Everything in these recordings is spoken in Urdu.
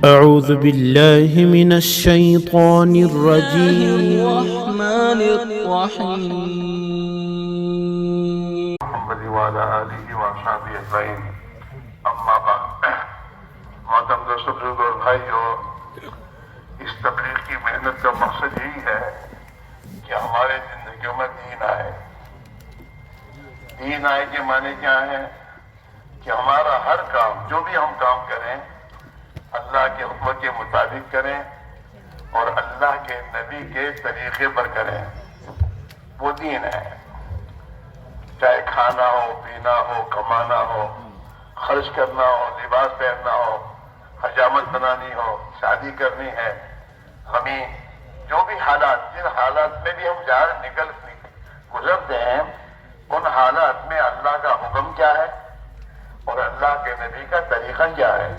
أعوذ بالله من الشيطان الرجيم. الرحمن الرحيم. محمد وعلى آلہ وصحبہ اجمعین، اما بعد۔ محترم دوستو، بزرگوں اور بھائیو، اس تبلیغ کی محنت کا مقصد یہی ہے کہ ہمارے زندگیوں میں دین آئے۔ دین آئے کے معنی کیا ہے؟ کہ ہمارا ہر کام، جو بھی ہم کام کریں، اللہ کے حکم کے مطابق کریں اور اللہ کے نبی کے طریقے پر کریں۔ وہ دین ہے۔ چاہے کھانا ہو، پینا ہو، کمانا ہو، خرچ کرنا ہو، لباس پہننا ہو، حجامت بنانی ہو، شادی کرنی ہے، ہمیں جو بھی حالات، جن حالات میں بھی ہم گزرتے ہیں، ان حالات میں اللہ کا حکم کیا ہے اور اللہ کے نبی کا طریقہ کیا ہے،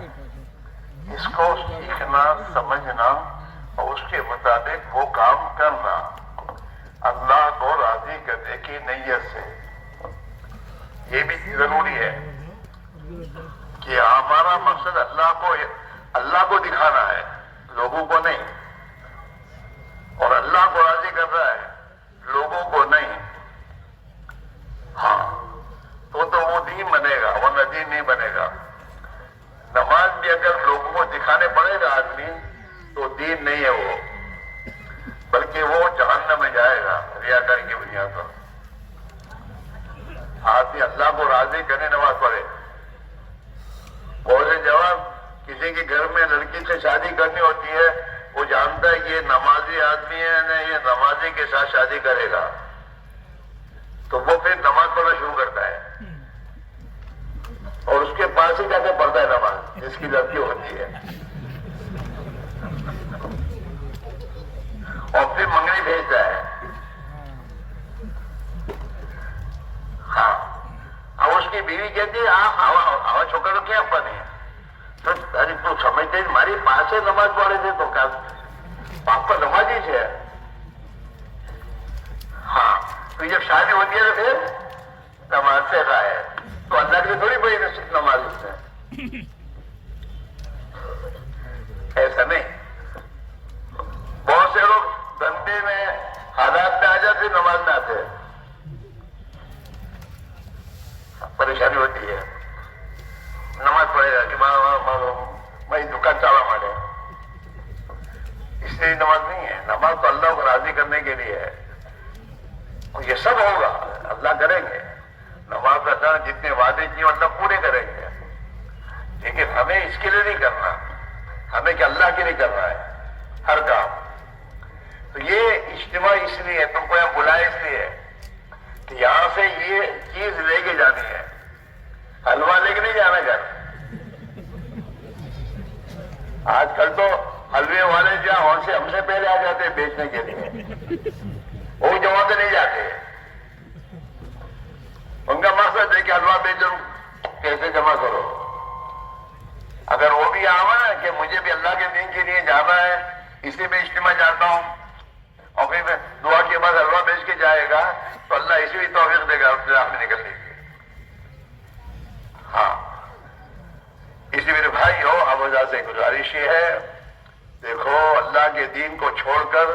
اس کو سیکھنا، سمجھنا اور اس کے مطابق وہ کام کرنا، اللہ کو راضی کرنے کی نیت سے۔ یہ بھی ضروری ہے کہ ہمارا مقصد اللہ کو دکھانا ہے، لوگوں کو نہیں، اور اللہ کو راضی کر رہا ہے، لوگوں کو نہیں۔ ہاں تو وہ دین بنے گا، ورنہ دین نہیں بنے گا۔ نماز بھی اگر لوگوں کو دکھانے پڑے گا آدمی تو دین نہیں ہے وہ، بلکہ وہ جہنم میں جائے گا ریاکاری کی بنیاد پر۔ آدمی اللہ کو راضی کرنے نماز پڑھے۔ بہت سے جواب، کسی کے گھر میں لڑکی سے شادی کرنی ہوتی ہے، وہ جانتا ہے کہ یہ نمازی آدمی ہے نا، یہ نمازی کے ساتھ شادی کرے گا، تو وہ پھر نماز پڑھنا شروع کرتا ہے اور اس کے پاس ہی جا کے پڑھتا ہے نماز جس کی لڑکی ہوتی ہے، اور پھر منگنی بھیجتا ہے۔ ہاں، اب اس کی بیوی کہتی ہے آوا چھوکر تو کیا پڑھے ہیں؟ تو سمجھتے ہماری پاس سے نماز پڑھے تھے تو کیا پاپا نمازی ہے؟ ہاں، تو جب شادی ہوتی ہے تو پھر نماز سے رہا ہے، تو اللہ کے لیے تھوڑی بڑی نماز اس میں، ایسا نہیں۔ بہت سے لوگ دھندے میں حالات میں آ جاتے، نماز میں آتے ہیں، پریشانی ہوتی ہے، نماز پڑھے گا کہ میں دکان چالا مارے، اس لیے نماز نہیں ہے۔ نماز تو اللہ کو راضی کرنے کے لیے ہے، یہ سب ہوگا، اللہ کریں گے۔ نماز اللہ نے جتنے وعدے کیے اللہ پورے کریں گے، لیکن ہمیں اس کے لیے نہیں کرنا، ہمیں کہ اللہ کے لیے کرنا ہے ہر کام۔ تو یہ اجتماع اس لیے تم کو یہاں بلائے اس لیے کہ یہاں سے یہ چیز لے کے جانی ہے، حلوہ لے کے نہیں جانا گھر۔ آج کل تو حلوے والے جہاں ہم سے پہلے آ جاتے ہیں بیچنے کے لیے، وہ جمع سے نہیں جاتے، ان کا مقصد ہے کہ حلوہ بیچو، کیسے جمع کرو۔ اگر وہ بھی آوا کہ مجھے بھی اللہ کے دین کے لیے جانا ہے، اسی میں اجتماع جاتا ہوں، اور پھر میں دعا کے بعد حلوہ بیچ کے جائے گا تو اللہ اسی بھی توفیق دے گا میں نکلنے کی۔ ہاں، اسی میرے بھائی ہو، ابوذر سے گزارش یہ ہے، دیکھو اللہ کے دین کو چھوڑ کر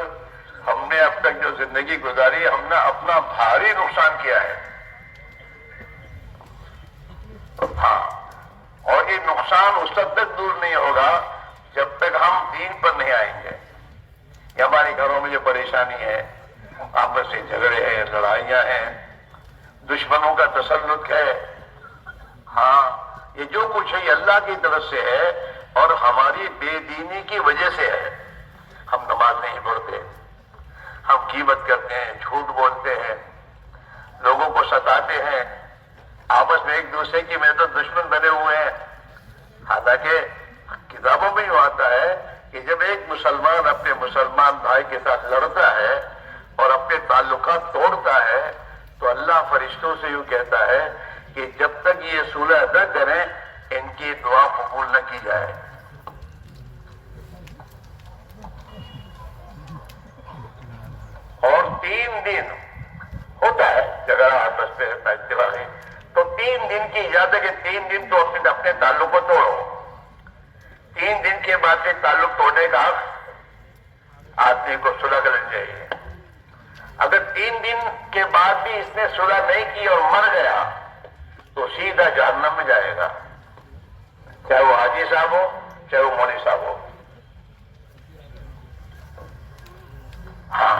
ہم نے اب تک جو زندگی گزاری، ہم نے اپنا بھاری نقصان کیا ہے۔ ہاں، اور یہ نقصان اس وقت تک دور نہیں ہوگا جب تک ہم دین پر نہیں آئیں گے۔ یہ ہمارے گھروں میں جو پریشانی ہے، آپس سے جھگڑے ہیں، لڑائیاں ہیں، دشمنوں کا تسلط ہے، ہاں، یہ جو کچھ ہے یہ اللہ کی طرف سے ہے اور ہماری بے دینی کی وجہ سے ہے۔ ہم نماز نہیں پڑھتے، ہم غیبت کرتے ہیں، جھوٹ بولتے ہیں، لوگوں کو ستاتے ہیں، آپس میں ایک دوسرے کی میں تو دشمن بنے ہوئے ہیں۔ حالانکہ کتابوں میں یوں آتا ہے کہ جب ایک مسلمان اپنے مسلمان بھائی کے ساتھ لڑتا ہے اور اپنے تعلقات توڑتا ہے تو اللہ فرشتوں سے یوں کہتا ہے کہ جب تک یہ صلح نہ کریں ان کی دعا قبول نہ کی جائے۔ اور 3 دن ہوتا ہے جگہ آپس میں اتفاقی، تو 3 دن کی اجازت ہے کہ 3 دن تو اپنے تعلق کو توڑو، 3 دن کے کے بعد بھی تعلق توڑنے کا حق آدمی کو صلح کرنی چاہیے. اگر 3 دن کے بعد بھی اس نے صلح نہیں کی اور مر گیا تو سیدھا جہنم میں جائے گا، چاہے وہ حاجی صاحب ہو چاہے وہ مولوی صاحب ہو. ہاں،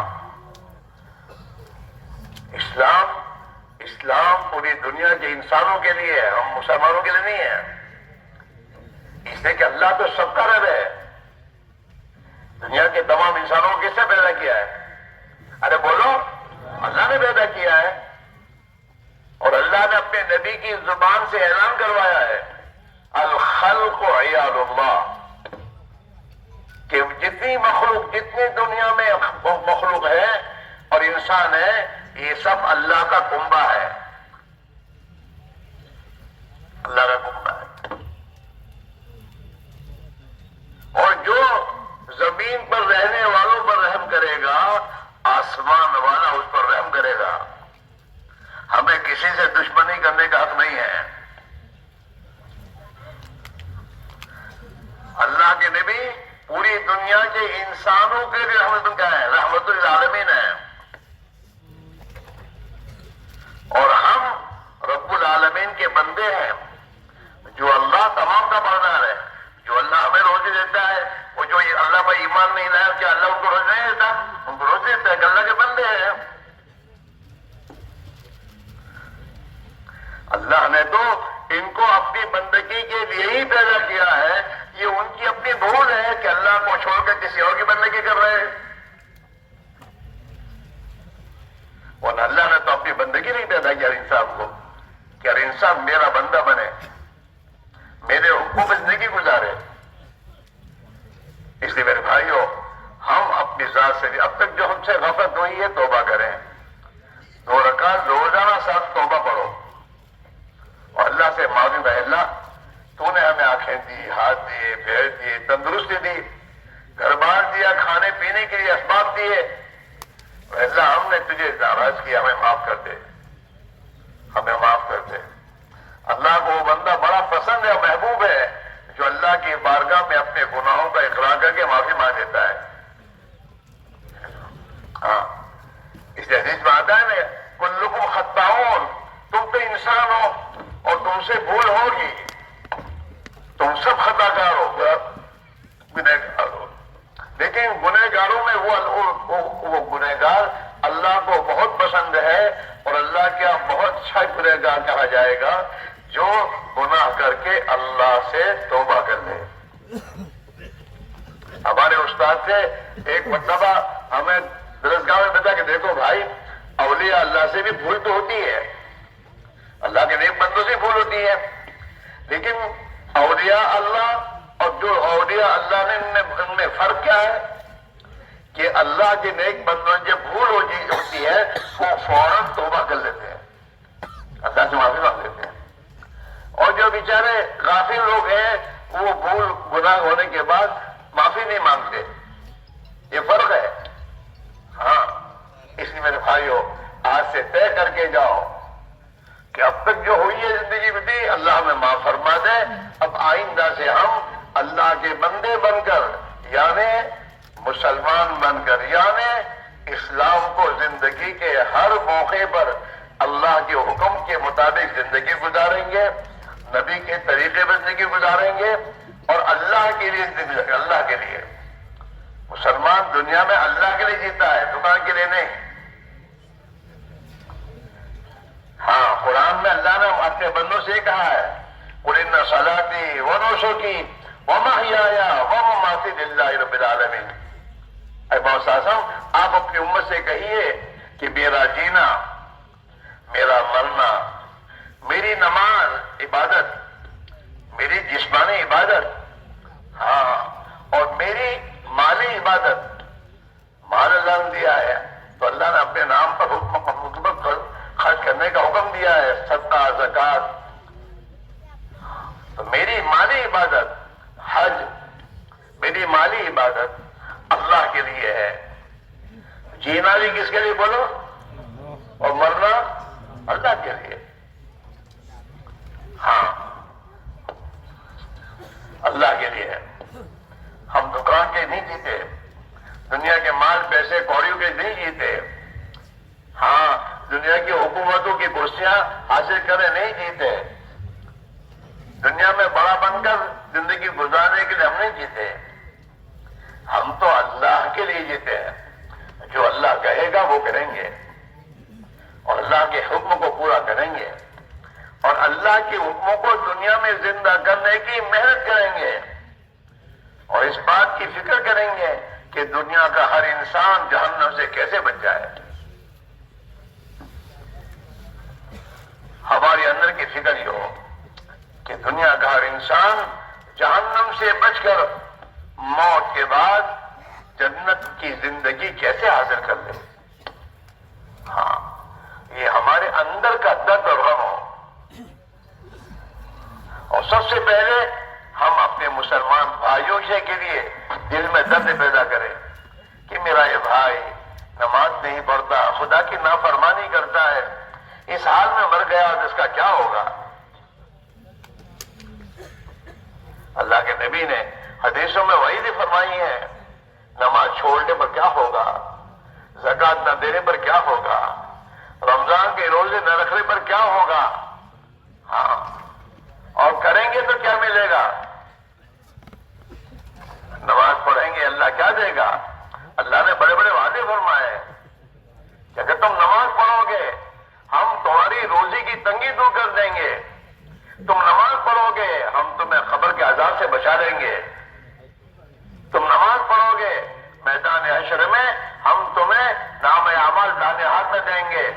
اسلام پوری دنیا کے انسانوں کے لیے ہے، ہم مسلمانوں کے لیے نہیں ہے. اس لیے کہ اللہ تو سب کا رب ہے. دنیا کے تمام انسانوں کو کس نے پیدا کیا ہے؟ ارے بولو، اللہ نے پیدا کیا ہے. اور اللہ نے اپنے نبی کی زبان سے اعلان کروایا ہے الخلق عیال اللہ، کہ جتنی مخلوق، جتنی دنیا میں مخلوق ہے اور انسان ہے، یہ سب اللہ کا کنبہ ہے، اللہ کا کنبہ ہے. اور جو زمین پر رہنے والوں پر رحم کرے گا، آسمان والا اس پر رحم کرے گا. ہمیں کسی سے دشمنی کرنے کا حق نہیں ہے. اللہ کے نبی پوری دنیا کے انسانوں کے لیے رحمت کا ہے، رحمت للعالمین ہے. اور ہم رب العالمین کے بندے ہیں، جو اللہ تمام کا بردار ہے. جو اللہ ہمیں روزی دیتا ہے، وہ جو اللہ پر ایمان نہیں لایا، کیا اللہ ان کو روزی نہیں دیتا؟ ان کو روزی دیتا ہے کہ اللہ کے بندے ہیں. اللہ نے تو ان کو اپنی بندگی کے لیے ہی پیدا کیا ہے. یہ ان کی اپنی بھول ہے کہ اللہ کو چھوڑ کر کسی اور کی بندگی کر رہے ہیں. اور اللہ نے تو اپنی بندگی نہیں پیدا کیا انسان کو کہ ہر انسان میرا بندہ بنے، میرے حکم میں زندگی گزارے. اس لیے میرے بھائیوں، ہم اپنی ذات سے بھی اب تک جو ہم سے غفلت ہوئی ہے توبہ کریں. 2 رکعت روزانہ ساتھ توبہ پڑھو اور اللہ سے معافی مانگو. اللہ تو نے ہمیں آنکھیں دی، ہاتھ دیے، پیر دیے، تندرستی دی، گھر بار دیا، کھانے پینے کے لیے اسباب دیے. اللہ ہم نے تجھے ناراض کیا، ہمیں معاف کر دے، ہمیں معاف کر دے. اللہ کو وہ بندہ بڑا پسند ہے، محبوب ہے، جو اللہ کی بارگاہ میں اپنے گناہوں کا اقرار کر کے معافی مانگ لیتا ہے. ہاں، اس حدیث میں آتا ہے نا، کلکم خطاؤن، تم تو انسان ہو اور تم سے بھول ہوگی، تم سب خطا کار ہو، گنہگار ہو. لیکن گنہگاروں میں وہ گنہگار اللہ کو بہت پسند ہے، اور اللہ کیا بہت اچھا گنہگار کہا جائے گا جو گناہ کر کے اللہ سے توبہ کر لے. ہمارے استاد سے ایک مرتبہ ہمیں درسگاہ میں بتا کہ دیکھو بھائی، اولیاء اللہ سے بھی بھول تو ہوتی ہے، اللہ کے نیک بندوں سے بھول ہوتی ہے، لیکن اولیاء اللہ اور جو اولیاء اللہ نے ان میں فرق کیا ہے کہ اللہ کے نیک بندوں جب بھول ہوتی ہے وہ فوراً توبہ کر لیتے ہیں، اللہ سے معافی مانگ لیتے ہیں. اور جو بیچارے غافل لوگ ہیں وہ بھول گناہ ہونے کے بعد معافی نہیں مانگتے. یہ فرق ہے. ہاں، اس لیے میرے بھائیوں، آج سے طے کر کے جاؤ کہ اب تک جو ہوئی ہے زندگی میں بھی اللہ ہمیں معاف فرما دے. اب آئندہ سے ہم اللہ کے بندے بن کر، یعنی مسلمان بن کر، یعنی اسلام کو زندگی کے ہر موقع پر اللہ کے حکم کے مطابق زندگی گزاریں گے، نبی کے طریقے پر زندگی گزاریں گے، اور اللہ کے لیے زندگی گزاریں گے. اللہ کے لیے. مسلمان دنیا میں اللہ کے لیے جیتا ہے، دکان کے لیے نہیں. ہاں، قرآن میں اللہ نے اپنے بندوں سے کہا ہے قُلْ إِنَّ صَلَاتِي وَنُسُكِي وَمَحْيَايَ وَمَمَاتِي لِلَّهِ رَبِّ الْعَالَمِينَ. اے محمد صلی اللہ علیہ وسلم، آپ اپنی امت سے کہیے کہ میرا جینا، میرا مرنا، میری نماز عبادت، میری جسمانی عبادت، ہاں، اور میری مالی عبادت، مال اللہ نے دیا ہے تو اللہ نے اپنے نام پر خرچ کرنے کا حکم دیا ہے، صدقہ، زکات. تو میری مالی عبادت، حج، میری مالی عبادت اللہ کے لیے ہے. جینا بھی کس کے لیے بولو، اور مرنا اللہ کے لیے. ہاں، اللہ کے لیے ہے. کے نہیں جیتے, دنیا کے مال پیسے کوڑیوں کے نہیں جیتے, ہاں دنیا کی حکومتوں کی کرسیاں حاصل کرے نہیں جیتے, دنیا میں بڑا بن کر زندگی گزارنے کے لیے ہم نہیں جیتے, ہم تو اللہ کے لیے جیتے ہیں. جو اللہ کہے گا وہ کریں گے اور اللہ کے حکم کو پورا کریں گے اور اللہ کے حکموں کو دنیا میں زندہ کرنے کی محنت کریں گے اور اس بات کی فکر کریں گے کہ دنیا کا ہر انسان جہنم سے کیسے بچ جائے. ہمارے اندر کی فکر یہ ہو کہ دنیا کا ہر انسان جہنم سے بچ کر موت کے بعد جنت کی زندگی کیسے حاصل کر لے. ہاں یہ ہمارے اندر کا درد اور غم ہو. اور سب سے پہلے ہم اپنے مسلمان بھائیوں کے لیے دل میں درد پیدا کریں کہ میرا یہ بھائی نماز نہیں پڑھتا, خدا کی نافرمانی کرتا ہے, اس حال میں مر گیا تو اس کا کیا ہوگا. اللہ کے نبی نے حدیثوں میں وعید فرمائی ہے, نماز چھوڑنے پر کیا ہوگا, زکوٰۃ نہ دینے پر کیا ہوگا, رمضان کے روزے نہ رکھنے پر کیا ہوگا. ہاں اور کریں گے تو کیا ملے گا, نماز پڑھیں گے اللہ کیا دے گا. اللہ نے بڑے بڑے وعدے فرمائے کہ اگر تم نماز پڑھو گے ہم تمہاری روزی کی تنگی دور کر دیں گے, تم نماز پڑھو گے ہم تمہیں قبر کے عذاب سے بچا لیں گے, تم نماز پڑھو گے میدان حشر میں ہم تمہیں نام اعمال دانے ہاتھ میں دیں گے,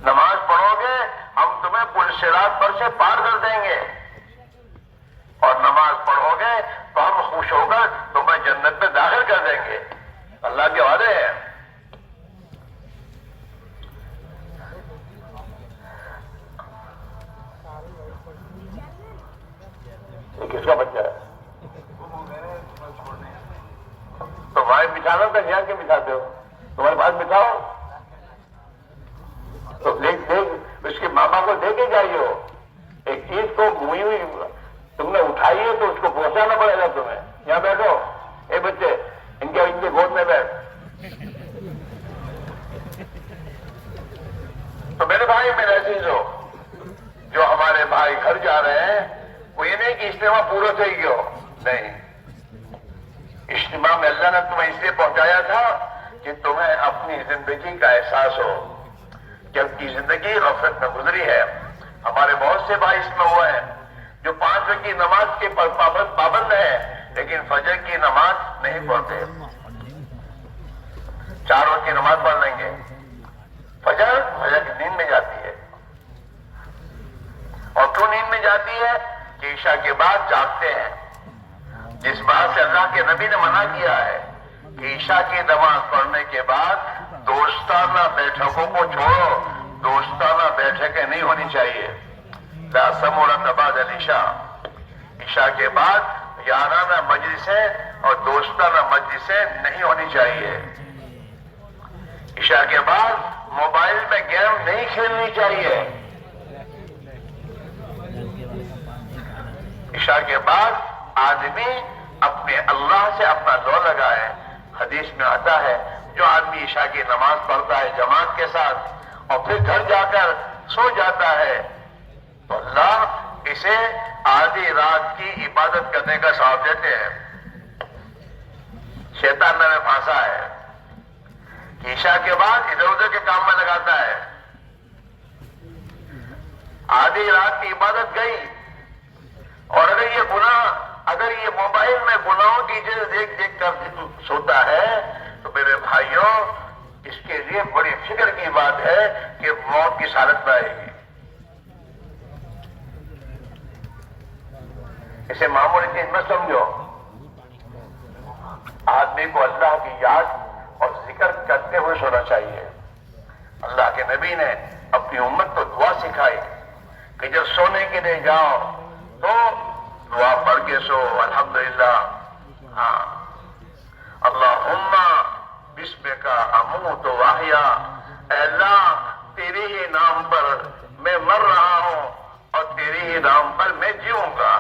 نماز پڑھو گے ہم تمہیں پل صراط پر سے پار کر دیں گے, اور نماز پڑھو گے تو ہم خوش ہو کر تمہیں جنت میں داخل کر دیں گے. اللہ کے وعدے ہیں. یہ کس کا بچہ ہے؟ تو وہاں بٹھانا تھا, یہاں کیوں بٹھاتے ہو, تمہارے پاس بٹھاؤ تو دیکھ اس کے ماما کو دے کے جائیے ہو. ایک چیز کو گھوئی ہوئی تم نے اٹھائی ہے تو اس کو پہنچانا پڑے گا تمہیں. یہاں بیٹھو اے بچے, ان کے گود میں بیٹھ. تو میرے بھائی میرے عزیز ہو, جو ہمارے بھائی گھر جا رہے ہیں وہ یہ نہیں کہ اجتماع پورا تھے گیا, نہیں, اجتماع میں اللہ نے تمہیں اس لیے پہنچایا تھا کہ تمہیں اپنی زندگی کا احساس ہو. جب کی زندگی غفلت میں گزری ہے, ہمارے بہت سے بھائی اس میں ہوئے ہیں جو 5 وقت کی نماز کے پابند ہیں لیکن فجر کی نماز نہیں پڑھتے. 4 وقت کی نماز پڑھ لیں گے, فجر کی نیند میں جاتی ہے. اور کیوں نیند میں جاتی ہے کہ عشاء کے بعد جاگتے ہیں, جس بات سے اللہ کے نبی نے منع کیا ہے کہ عشاء کی نماز پڑھنے کے بعد دوستانہ بیٹھکوں کو چھوڑو. دوستانہ بیٹھکیں نہیں ہونی چاہیے. لا سمعت بعد العشاء, عشاء کے بعد یارانہ مجلسیں اور دوستانہ مجلسیں نہیں ہونی چاہیے. عشاء کے بعد موبائل میں گیم نہیں کھیلنی چاہیے. عشاء کے بعد آدمی اپنے اللہ سے اپنا لو لگائے. حدیث میں آتا ہے جو آدمی عشاء کی نماز پڑھتا ہے جماعت کے ساتھ اور پھر گھر جا کر سو جاتا ہے تو اللہ اسے آدھی رات کی عبادت کرنے کا ثواب دیتے ہیں. شیطان نے ہمیں پھانسا ہے کہ عشاء کے بعد ادھر ادھر کے کام میں لگاتا ہے. آدھی رات کی عبادت گئی, اور اگر یہ موبائل میں گناہوں کی چیز دیکھ دیکھ کر سوتا ہے تو میرے بھائیوں اس کے لیے بڑی فکر کی بات ہے کہ موت کی حالت میں آئے گی. اسے معمولی چیز مت سمجھو. آدمی کو اللہ کی یاد اور ذکر کرتے ہوئے سونا چاہیے. اللہ کے نبی نے اپنی امت کو دعا سکھائی کہ جب سونے کے لیے جاؤ تو دعا پڑھ کے سو. الحمدللہ, ہاں, اللہم بسمک اموت و احیا, اے اللہ تیرے ہی نام پر میں مر رہا ہوں اور تیرے ہی نام پر میں جیوں گا.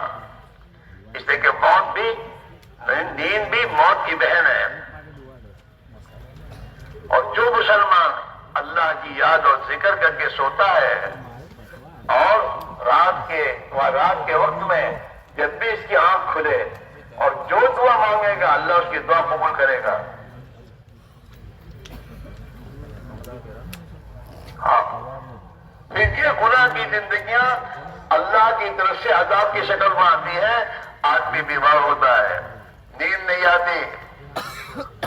اس لیے کہ موت بھی نیند کی بہن ہے. اور جو مسلمان اللہ کی یاد اور ذکر کر کے سوتا ہے اور رات کے وقت میں جب بھی اس کی آنکھ کھلے اور جو دعا مانگے گا اللہ اس کی دعا قبول کرے گا. ہاں پھر یہ گناہ کی زندگیاں اللہ کی طرف سے عذاب کی شکل میں آتی ہے. آدمی بیمار ہوتا ہے, نیند نہیں آتی,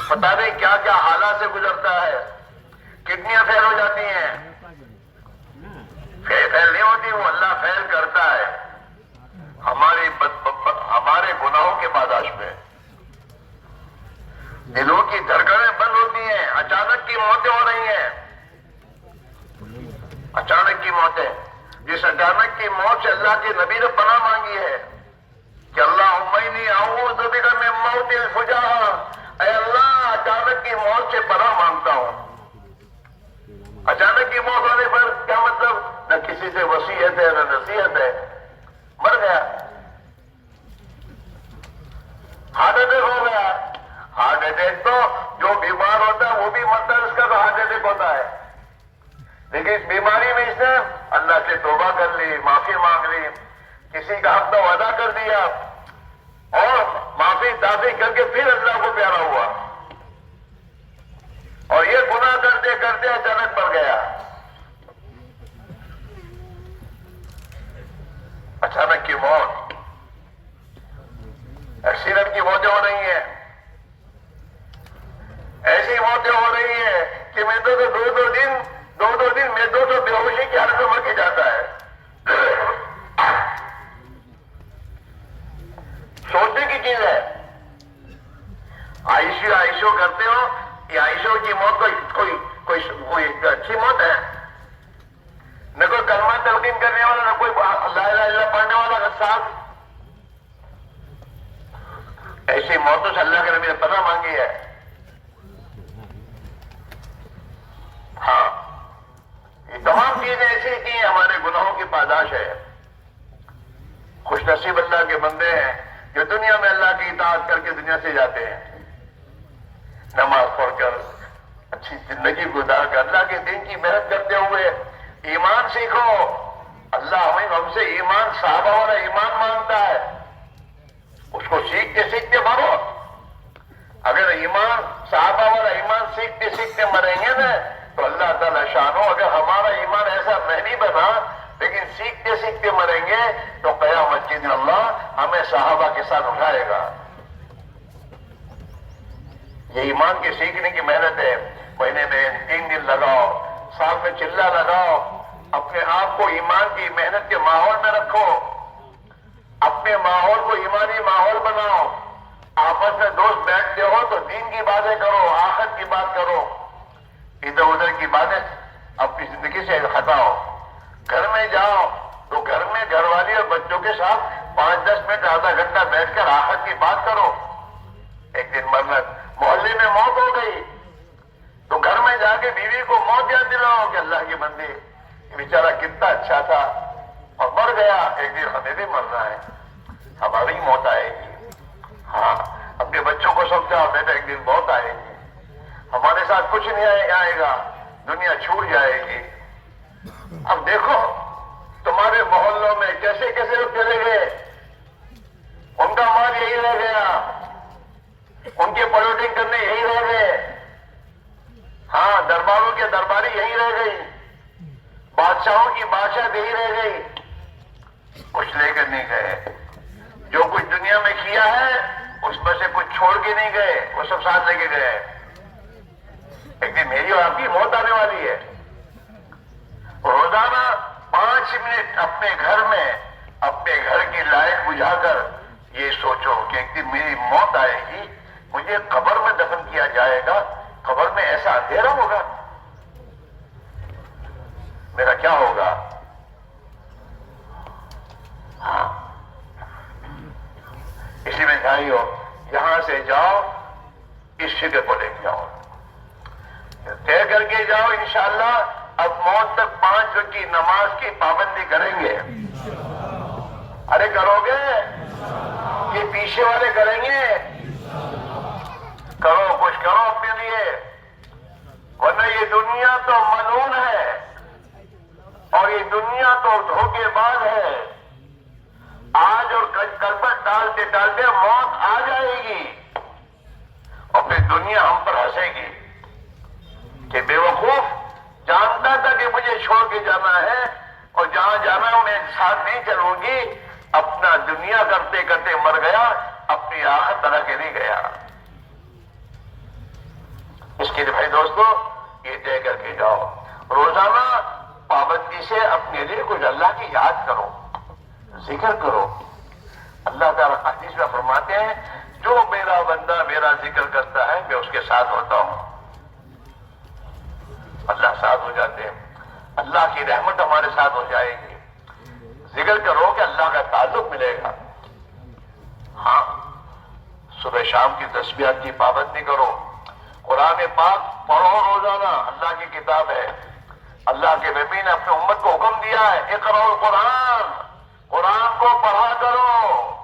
پتہ نہیں کیا کیا حالات سے گزرتا ہے, کڈنیاں فیل ہو جاتی ہیں. فیل نہیں ہوتی, وہ اللہ فیل کرتا ہے ہمارے گناہوں کے پاداش میں. دلوں کی دھڑکنیں بند ہوتی ہیں, اچانک کی موتیں ہو رہی ہیں. اچانک کی موتیں, جس اچانک کی موت سے اللہ کے نبی نے پناہ مانگی ہے کہ اللہم انی اعوذ بک من موت الفجاء, اے اللہ اچانک کی موت سے پناہ مانگتا ہوں. اچانک کی موت ہونے پر کیا مطلب, نہ کسی سے وصیت ہے نہ نصیحت ہے, مر گیا, ہارٹ اٹیک ہو گیا. ہارٹ اٹیک تو جو بیمار ہوتا ہے وہ بھی مرتا ہے, اس کا تو ہارٹ اٹیک ہوتا ہے. لیکن اس بیماری میں اس نے اللہ سے توبہ کر لی, معافی مانگ لی, کسی کا حق تو ادا کر دیا اور معافی تعافی کر کے پھر اللہ کو پیارا ہوا, اور یہ گناہ کرتے کرتے اچانک مر گیا. اچانک کی موت, ایکسیڈنٹ کی موتیں ہو رہی ہیں, ایسی موتیں ہو رہی ہیں کہ میں تو دو دن میں تو بے ہوشی کی حالت میں مر کے جاتا ہے. سوچنے کی چیز ہے. آئیشو کرتے ہو, یہ آئیشو کی موت کوئی اچھی موت ہے؟ نہ کوئی کلمہ تلقین کرنے والا, نہ کوئی لا الہ الا اللہ پڑھنے والا غسان. ایسی موتوں سے اللہ کے نبی نے پناہ مانگی ہے. ہاں, یہ تمام چیزیں ایسی کی ہمارے گناہوں کی پاداش ہے. خوش نصیب اللہ کے بندے ہیں جو دنیا میں اللہ کی اطاعت کر کے دنیا سے جاتے ہیں, نماز پڑھ کر اچھی زندگی گزار کر اللہ کے دین کی محنت کرتے ہوئے. ایمان سیکھو, اللہ ہم سے ایمان, صحابہ والا ایمان مانگتا ہے, اس کو سیکھتے سیکھتے مرو. اگر ایمان صحابہ والا ایمان سیکھتے سیکھتے مریں گے نا تو اللہ تعالیٰ شانو, اگر ہمارا ایمان ایسا نہیں بنا لیکن سیکھتے سیکھتے مریں گے تو قیامت کے دن اللہ ہمیں صحابہ کے ساتھ اٹھائے گا. یہ ایمان کے سیکھنے کی محنت ہے. مہینے میں 3 دن لگاؤ, سال میں چلہ لگاؤ, اپنے آپ کو ایمان کی محنت کے ماحول میں رکھو, اپنے ماحول کو ایمانی ماحول بناؤ. آپس میں دوست بیٹھتے ہو تو دین کی باتیں کرو, آخرت کی بات کرو, ادھر ادھر کی باتیں اپنی زندگی سے ہٹاؤ. گھر میں جاؤ تو گھر میں گھر والی اور بچوں کے ساتھ 5-10 منٹ آدھا گھنٹہ بیٹھ کر آخرت کی بات کرو. ایک دن محلے میں موت ہو گئی تو گھر میں جا کے بیوی کو موت یاد دلاؤ کہ اللہ کی بندی یہ بیچارہ کتنا اچھا تھا اور مر گیا, ایک دن ہمیں بھی مرنا ہے, ہماری موت آئے گی. ہاں, اپنے بچوں کو سمجھاؤ بیٹا ایک دن موت آئے گی, ہمارے ساتھ کچھ نہیں آئے گا, دنیا چھوٹ جائے گی. اب دیکھو تمہارے محلوں میں کیسے کیسے لوگ چلے گئے, ان کا مال یہی رہ گیا, ان کے پلوٹنگ کرنے یہی رہ گئے. ہاں, درباروں کے درباری یہی رہ گئی, بادشاہوں کی بادشاہ یہی رہ گئی, کچھ لے کر نہیں گئے. جو کچھ دنیا میں کیا ہے اس میں سے کچھ چھوڑ کے نہیں گئے, وہ سب ساتھ لے کے گئے. ایک دن میری اور آپ کی موت آنے والی ہے. روزانہ 5 منٹ اپنے گھر میں اپنے گھر کی لائٹ بجھا کر یہ سوچو کہ ایک دن میری موت آئے گی, مجھے قبر میں دفن کیا جائے گا, قبر میں ایسا اندھیرا ہوگا, میرا کیا ہوگا. ہاں, اسی میں بھائیو یہاں سے جاؤ, اس فکر کو لے کے جاؤ, طے کر کے جاؤ انشاءاللہ اب موت تک 5 وقت کی نماز کی پابندی کریں گے. ارے کرو گے, یہ پیچھے والے کریں گے, دھوکے باز ہے. آج اور کلبت ڈالتے ڈالتے موت آ جائے گی اور پھر دنیا ہم پر ہنسے گی کہ بے وقوف جانتا تھا کہ مجھے چھوڑ کے جانا ہے اور جہاں جانا میں ساتھ نہیں چلوں گی. اپنا دنیا کرتے کرتے مر گیا, اپنی آخرت طرح کے نہیں گیا. اس کے لیے بھائی دوستو یہ طے کر کے جاؤ, روزانہ پابندی سے اپنے لیے کچھ اللہ کی یاد کرو, ذکر کرو. اللہ تعالیٰ حدیث میں فرماتے ہیں جو میرا بندہ میرا ذکر کرتا ہے میں اس کے ساتھ ہوتا ہوں. اللہ ساتھ ہو جاتے ہیں, اللہ کی رحمت ہمارے ساتھ ہو جائے گی. ذکر کرو کہ اللہ کا تعلق ملے گا. ہاں, صبح شام کی تسبیحات کی پابندی کرو. قرآن پاک پڑھو روزانہ, اللہ کی کتاب ہے. اللہ کے نبی نے اپنے امت کو حکم دیا ہے اقرأوا القرآن, قرآن کو پڑھا کرو.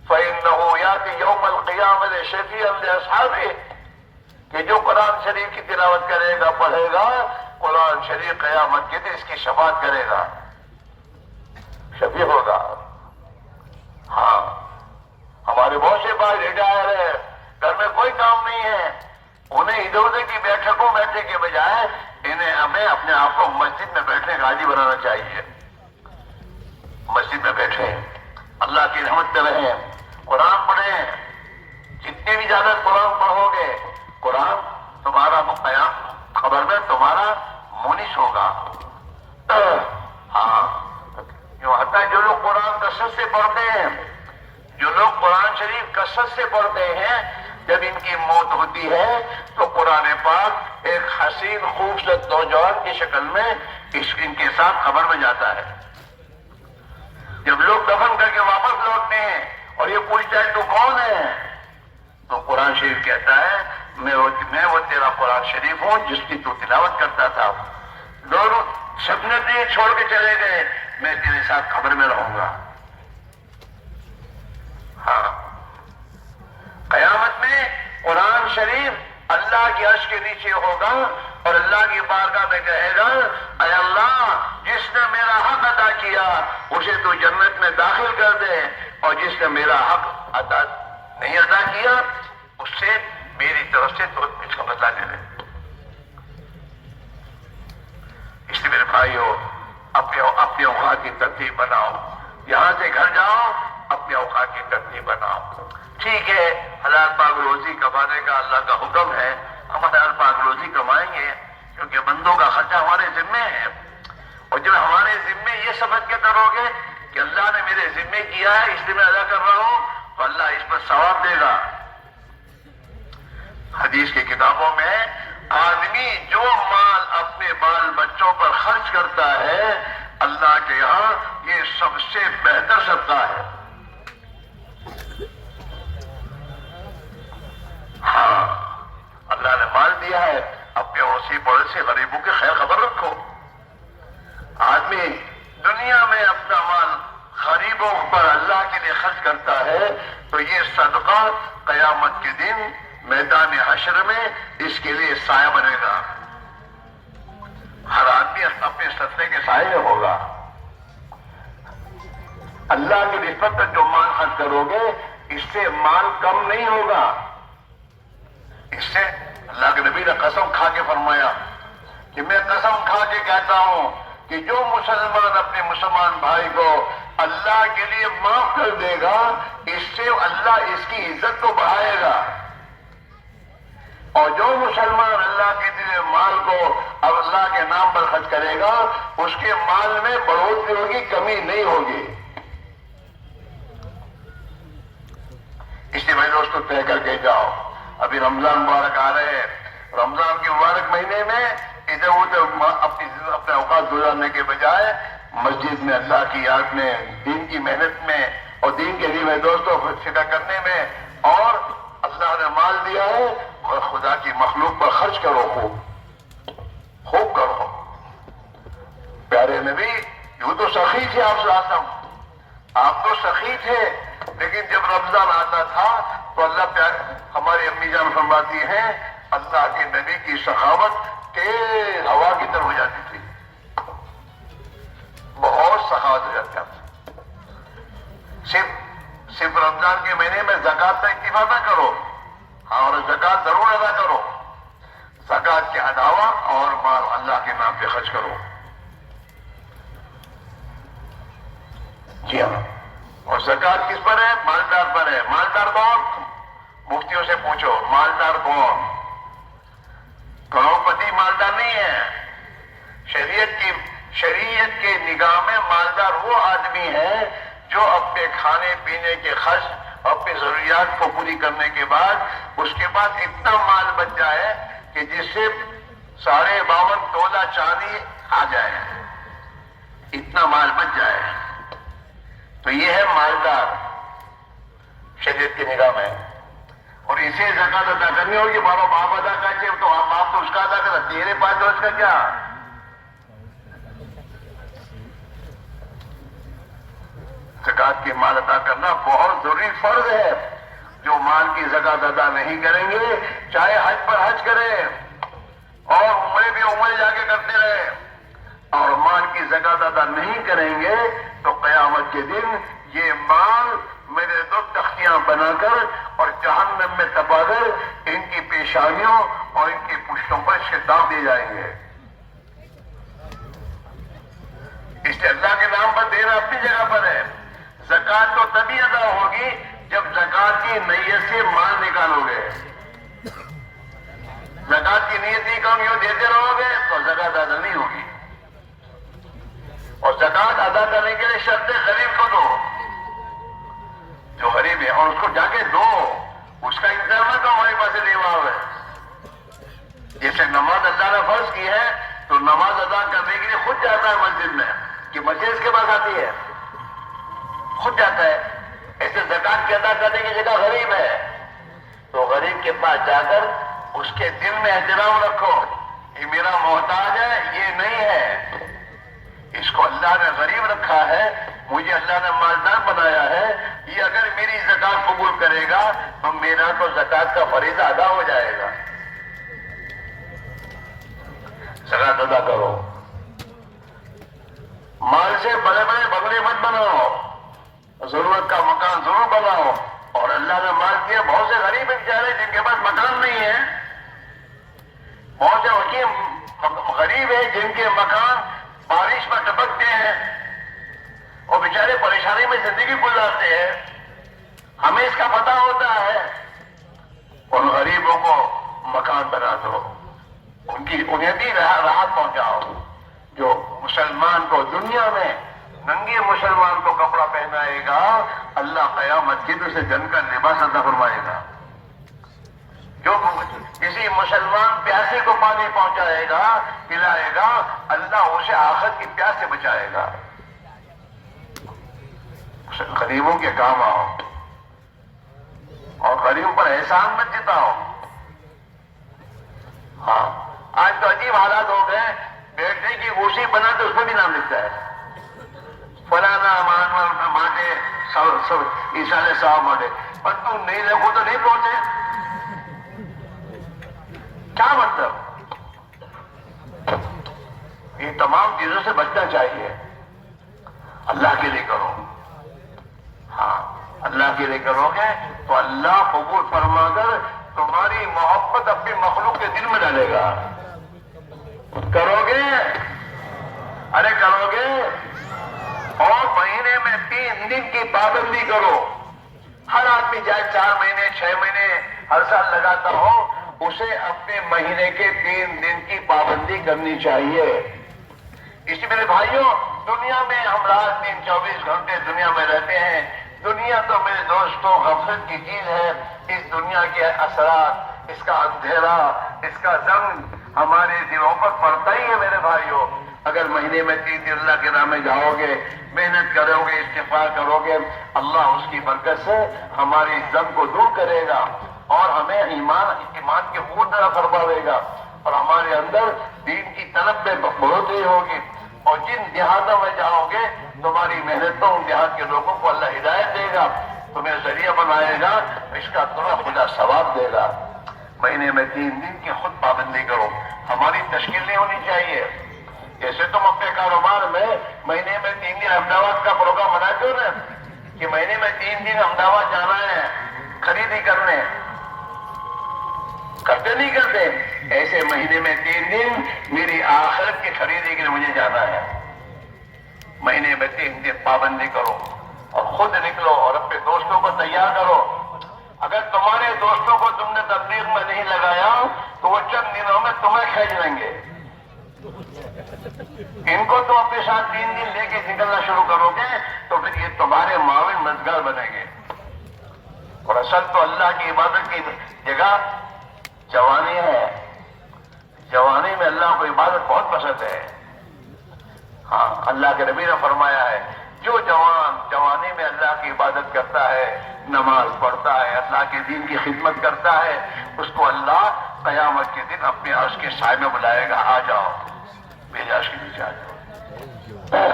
فإنه يأتي يوم القيامة شفيعا لأصحابه, کہ جو قرآن شریف کی تلاوت کرے گا پڑھے گا, قرآن شریف قیامت کے دن اس کی شفاعت کرے گا, شفیع ہوگا. ہاں, ہمارے بہت سے بھائی ریٹائر ہیں, گھر میں کوئی کام نہیں ہے, انہیں ادھر ادھر کی بیٹھکوں بیٹھنے کے بجائے ہمیں اپنے آپ کو مسجد میں بیٹھنے کا عادی بنانا چاہیے. مسجد میں بیٹھیں, اللہ کی رحمت میں رہیں, قرآن پڑھیں. جتنے بھی زیادہ قرآن پڑھو گے قرآن تمہارا قیام خبر میں تمہارا مونس ہوگا. ہاں, حتیٰ جو لوگ قرآن کثرت سے پڑھتے ہیں, جو لوگ قرآن شریف کثرت سے پڑھتے ہیں, جب ان کی موت ہوتی ہے تو قرآن پاک ایک حسین خوبصورت نوجوان کی شکل میں ان کے ساتھ قبر میں جاتا ہے. جب لوگ دفن کر کے واپس لوٹتے ہیں اور یہ پوچھتا ہے تو کون ہے, تو قرآن شریف کہتا ہے میں وہ تیرا قرآن شریف ہوں جس کی تو تلاوت کرتا تھا. دونوں سپنے تیرے چھوڑ کے چلے گئے, میں تیرے ساتھ قبر میں رہوں گا. ہاں, قیامت میں قرآن شریف اللہ کے عرش کے نیچے ہوگا اور اللہ کی بارگاہ میں کہے گا اے اللہ جس نے میرا حق ادا کیا اسے تو جنت میں داخل کر دے, اور جس نے میرا حق ادا نہیں ادا کیا اس سے میری طرف سے تو اس کا بدلہ لے لے. اس لیے میرے بھائیو اپنے اوقات کی ترتیب بناؤ. یہاں سے گھر جاؤ اپنے اوقات کی ترتیب بناؤ. ٹھیک ہے, حلال پاک روزی کمانے کا اللہ کا حکم ہے, ہم حلال پاک روزی کمائیں گے کیونکہ بندوں کا خرچہ ہمارے ذمے ہے. اور جب ہمارے ذمے یہ سمجھ کے کرو گے کہ اللہ نے میرے ذمے کیا ہے اس لیے میں ادا کر رہا ہوں, تو اللہ اس پر ثواب دے گا. حدیث کی کتابوں میں آدمی جو مال اپنے بال بچوں پر خرچ کرتا ہے اللہ کے یہاں یہ سب سے بہتر صدقہ ہے. ہاں, اللہ نے مال دیا ہے, اپنے اڑوسی پڑوسی غریبوں کی خیر خبر رکھو. آدمی دنیا میں اپنا مال غریبوں پر اللہ کے لیے خرچ کرتا ہے تو یہ صدقہ قیامت کے دن میدان حشر میں اس کے لیے سایہ بنے گا. ہر آدمی اپنے صدقے کے سائے میں ہوگا. اللہ کی نسبت پر جو مال خرچ کرو گے اس سے مال کم نہیں ہوگا. اس سے اللہ کے نبی نے قسم کھا کے فرمایا کہ میں قسم کھا کے کہتا ہوں کہ جو مسلمان اپنے مسلمان بھائی کو اللہ کے لیے معاف کر دے گا اس سے اللہ اس کی عزت کو بڑھائے گا. اور جو مسلمان اللہ کے لیے مال کو اب اللہ کے نام پر خرچ کرے گا اس کے مال میں بڑھوتری ہوگی, کمی نہیں ہوگی. اس لیے میں دوستوں طے کر کے جاؤ, ابھی رمضان مبارک آ رہے ہیں, رمضان کے مبارک مہینے میں ادھر ادھر اپنے اوقات گزارنے کے بجائے مسجد میں اللہ کی یاد میں, دین کی محنت میں اور دین کے لیے میں دوستوں فکر کرنے میں, اور اللہ نے مال دیا ہے اور خدا کی مخلوق پر خرچ کرو, خوب کرو. پیارے نبی یوں تو سخی تھے آپ تو سخی تھے, لیکن جب رمضان آتا تھا تو اللہ ہماری امی جان فرماتی ہیں اللہ کے نبی کی سخاوت تیز ہوا کی طرح ہو جاتی تھی. بہت سخاوت ہو جاتی ہے. صرف رمضان کے مہینے میں زکوٰۃ کا اکتفا نہ کرو، اور زکوٰۃ ضرور ادا کرو. زکوٰۃ کے علاوہ اور مال اللہ کے نام پہ خرچ کرو. جی ہاں. اور زکوٰۃ کس پر ہے؟ مالدار پر ہے. مالدار کون؟ مفتیوں سے پوچھو مالدار کون؟ کروڑپتی مالدار نہیں ہے. شریعت کے نگاہ میں مالدار وہ آدمی ہے جو اپنے کھانے پینے کے خرچ، اپنی ضروریات کو پوری کرنے کے بعد اس کے پاس اتنا مال بچ جائے کہ جس سے 52.5 تولہ چاندی آ جائے، اتنا مال بچ جائے. تو یہ ہے مالدار شریعت کی نگاہ میں. اور اسے زکوٰۃ ادا کرنی ہوگی. بابا باپ ادا کرتے تو باپ تو اس کا ادا کرا، تیرے پاس تو اس کا کیا؟ زکوٰۃ کی مال ادا کرنا بہت ضروری فرض ہے. جو مال کی زکوٰۃ ادا نہیں کریں گے، چاہے حج پر حج کریں اور عمرے بھی عمرے جا کے کرتے رہے، اور مال کی زکوٰۃ ادا نہیں کریں گے تو قیامت کے دن یہ مال میرے 2 تختیاں بنا کر اور جہنم میں تپا کر ان کی پیشانیوں اور ان کی پشتوں پر شتاب دیے جائیں گے. اس لیے اللہ کے نام پر دینا اپنی جگہ پر ہے. زکوٰۃ تو تبھی ادا ہوگی جب زکوٰۃ کی نیت سے مال نکالو گے. زکوٰۃ کی نیت نہیں کرو گے، دیتے رہو گے تو زکوٰۃ ادا نہیں ہوگی. اور زکوٰۃ ادا کرنے کے لیے شرط غریب کو دو. جو غریب ہے اور اس کو جا کے دو، اس کا انتظام نہ کرو ہمارے پاس نہیں ہوا ہے. جیسے نماز اللہ نے فرض کی ہے تو نماز ادا کرنے کے لیے خود جاتا ہے مسجد میں، کہ مسجد اس کے پاس آتی ہے، خود جاتا ہے. ایسے زکوٰۃ کی ادا کرنے کی جگہ غریب ہے تو غریب کے پاس جا کر اس کے دل میں احترام رکھو، یہ میرا محتاج ہے، یہ نہیں ہے، اس کو اللہ نے غریب رکھا ہے، مجھے اللہ نے مالدار بنایا ہے. یہ اگر میری زکوٰۃ قبول کرے گا تو میرا تو زکوٰۃ کا فریضہ ادا ہو جائے گا. زکوٰۃ ادا کرو. مال سے بڑے بڑے بنگلے مت بناؤ، ضرورت کا مکان ضرور بناؤ. اور اللہ نے مال کیا، بہت سے غریب بیچارے جن کے پاس مکان نہیں ہے، بہت سے حکیم غریب ہیں جن کے مکان بارش میں ٹپکتے ہیں اور بیچارے پریشانی میں زندگی گزارتے ہیں. ہمیں اس کا پتہ ہوتا ہے. ان غریبوں کو مکان بنا دو، انہیں بھی راحت پہنچاؤ. جو مسلمان کو دنیا میں ننگے مسلمان کو کپڑا پہنائے گا، اللہ قیامت کے دن اسے جنت کا لباس عطا فرمائے گا. جو کسی مسلمان پیاسے کو پانی پہنچائے گا، پلائے گا، اللہ اسے آخرت کی پیاس سے بچائے گا. غریبوں کے کام آؤ اور غریبوں پر احسان مت جتاؤ. ہاں، آج تو عجیب حالات ہو گئے، بیٹھنے کی کرسی بناتے اس میں بھی نام لکھتا ہے، فلانا مانٹے سب عیسائی صاحب مانٹے، پر تم نہیں لکھو تو نہیں پہنچے. کیا مطلب؟ یہ تمام چیزوں سے بچنا چاہیے. اللہ کے لیے کرو. ہاں، اللہ کے لیے کرو گے تو اللہ قبول فرما کر تمہاری محبت اپنی مخلوق کے دل میں ڈالے گا. کرو گے؟ ارے کرو گے؟ اور مہینے میں 3 دن کی پابندی کرو. ہر آدمی چاہے 4 مہینے 6 مہینے ہر سال لگاتا ہو، اسے اپنے مہینے کے 3 دن کی پابندی کرنی چاہیے. اسی میرے بھائیوں، دنیا میں ہم رات دن 24 گھنٹے دنیا میں رہتے ہیں. دنیا تو میرے دوستوں غفلت کی چیز ہے. اس دنیا کے اثرات، اس کا اندھیرا، اس کا زنگ ہمارے دلوں پر پڑتا ہی ہے میرے بھائیوں. اگر مہینے میں 3 دن اللہ کے راہ میں جاؤ گے، محنت کرو گے، استغفار کرو گے، اللہ اس کی برکت سے ہماری زنگ کو دور کرے گا اور ہمیں ایمان کے اوپر طرف فرماوے گا، اور ہمارے اندر دین کی طلب میں بڑھوتری ہوگی. اور جن دیہاتوں میں جاؤ گے تمہاری محنتوں ان دیہات کے لوگوں کو اللہ ہدایت دے گا، تمہیں ذریعہ بنائے گا، اس کا تمہیں خدا ثواب دے گا. مہینے میں 3 دن کی خود پابندی کرو. ہماری تشکیل نہیں ہونی چاہیے. جیسے تم اپنے کاروبار میں مہینے میں 3 دن احمدآباد کا پروگرام بناتے ہو نا کہ مہینے میں 3 دن احمدآباد جانا ہے خریدی کرنے، کرتے نہیں کرتے؟ ایسے مہینے میں 3 دن میری آخرت کی خریدی کے لیے مجھے جانا ہے۔ مہینے میں 3 دن پابندی کرو اور خود نکلو اور اپنے دوستوں کو تیار کرو۔ اگر تمہارے دوستوں کو تم نے تبلیغ میں نہیں لگایا تو وہ چند دنوں میں تمہیں کھینچ لیں گے۔ ان کو تم اپنے ساتھ 3 دن لے کے نکلنا شروع کرو گے تو پھر یہ تمہارے معاون مددگار بنیں گے۔ اور اصل تو اللہ کی عبادت کی جگہ جوانی ہے۔ جوانی میں اللہ کو عبادت بہت پسند ہے۔ ہاں، اللہ کے نبی نے فرمایا ہے جو جوان جوانی میں اللہ کی عبادت کرتا ہے، نماز پڑھتا ہے، اللہ کے دین کی خدمت کرتا ہے، اس کو اللہ قیامت کے دن اپنے عرش کے سائے میں بلائے گا، آ جاؤ میرے عرش کے نیچے آ جاؤ۔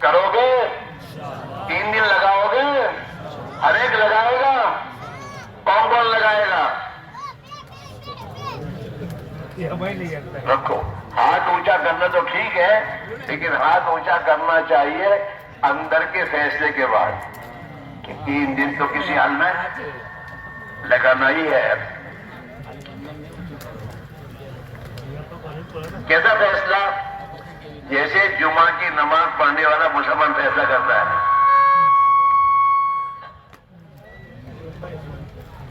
کرو گے؟ 3 دن لگاؤ گے؟ ہر ایک لگائے گا؟ کون لگائے گا؟ رکھو ہاتھ اونچا کرنا تو ٹھیک ہے، لیکن ہاتھ اونچا کرنا چاہیے اندر کے فیصلے کے بعد کہ 3 دن تو کسی حال میں لگانا ہی ہے۔ کیسا فیصلہ؟ جیسے جمعہ کی نماز پڑھنے والا مسلمان فیصلہ کرتا ہے،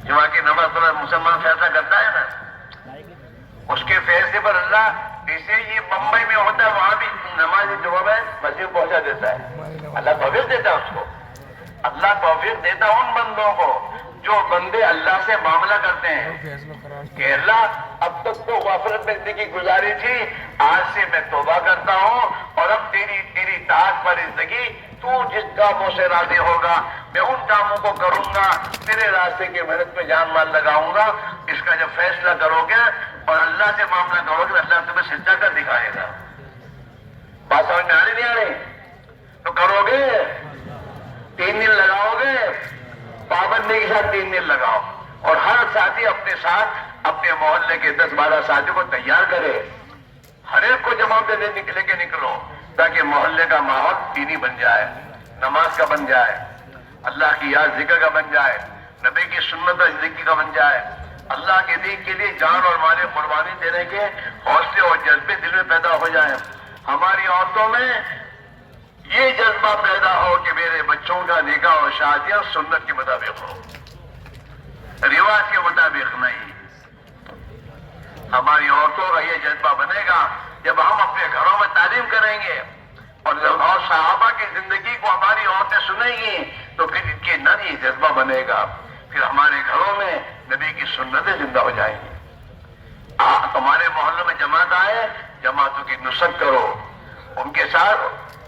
جمعہ کی نماز پڑھنے مسلمان فیصلہ کرتا ہے نا، اس کے فیصلے پر اللہ جیسے یہ بمبئی میں ہوتا ہے وہاں بھی نماز جمعہ میں مسجد پہنچا دیتا ہے۔ اللہ توفیق دیتا ہے اس کو، اللہ توفیق دیتا ہے ان بندوں کو جو بندے اللہ سے معاملہ کرتے ہیں کہ اللہ اب تک تو غفلت میں زندگی گزاری تھی، آج سے میں توبہ کرتا ہوں اور اب تیری اطاعت پر زندگی، تو جس کاموں سے راضی ہوگا میں ان کاموں کو کروں گا، تیرے راستے کی محنت پہ جان مال لگاؤں گا۔ اس کا جب فیصلہ کرو گے اور اللہ سے معاملہ کرو گے اللہ تمہیں سجدہ کر دکھائے گا۔ بات سمجھ میں آ رہی نہیں آ رہی؟ تو کرو گے؟ 3 دن لگاؤ گے؟ پابندی کے ساتھ 3 دن لگاؤ اور ہر ساتھی اپنے ساتھ اپنے محلے کے 10-12 ساتھیوں کو تیار کرے، ہر ایک کو جماعت میں لے کے نکلو تاکہ محلے کا ماحول دینی بن جائے، نماز کا بن جائے، اللہ کی یاد ذکر کا بن جائے، نبی کی سنت اور ذکر کا بن جائے، اللہ کے دین کے لیے جان اور مال قربانی دینے کے حوصلے اور جذبے دل میں پیدا ہو جائیں۔ ہماری عورتوں میں یہ جذبہ پیدا ہو کہ میرے بچوں کا نکاح اور شادیاں سنت کے مطابق ہو، رواج کے مطابق نہیں۔ ہماری عورتوں کا یہ جذبہ بنے گا جب ہم اپنے گھروں میں تعلیم کریں گے اور صحابہ کی زندگی کو ہماری عورتیں سنیں گی تو پھر ان کے اندر یہ جذبہ بنے گا، پھر ہمارے گھروں میں نبی کی سنتیں زندہ ہو جائیں گی۔ تمہارے محلوں میں جماعت آئے، جماعتوں کی نصرت کرو، ان کے ساتھ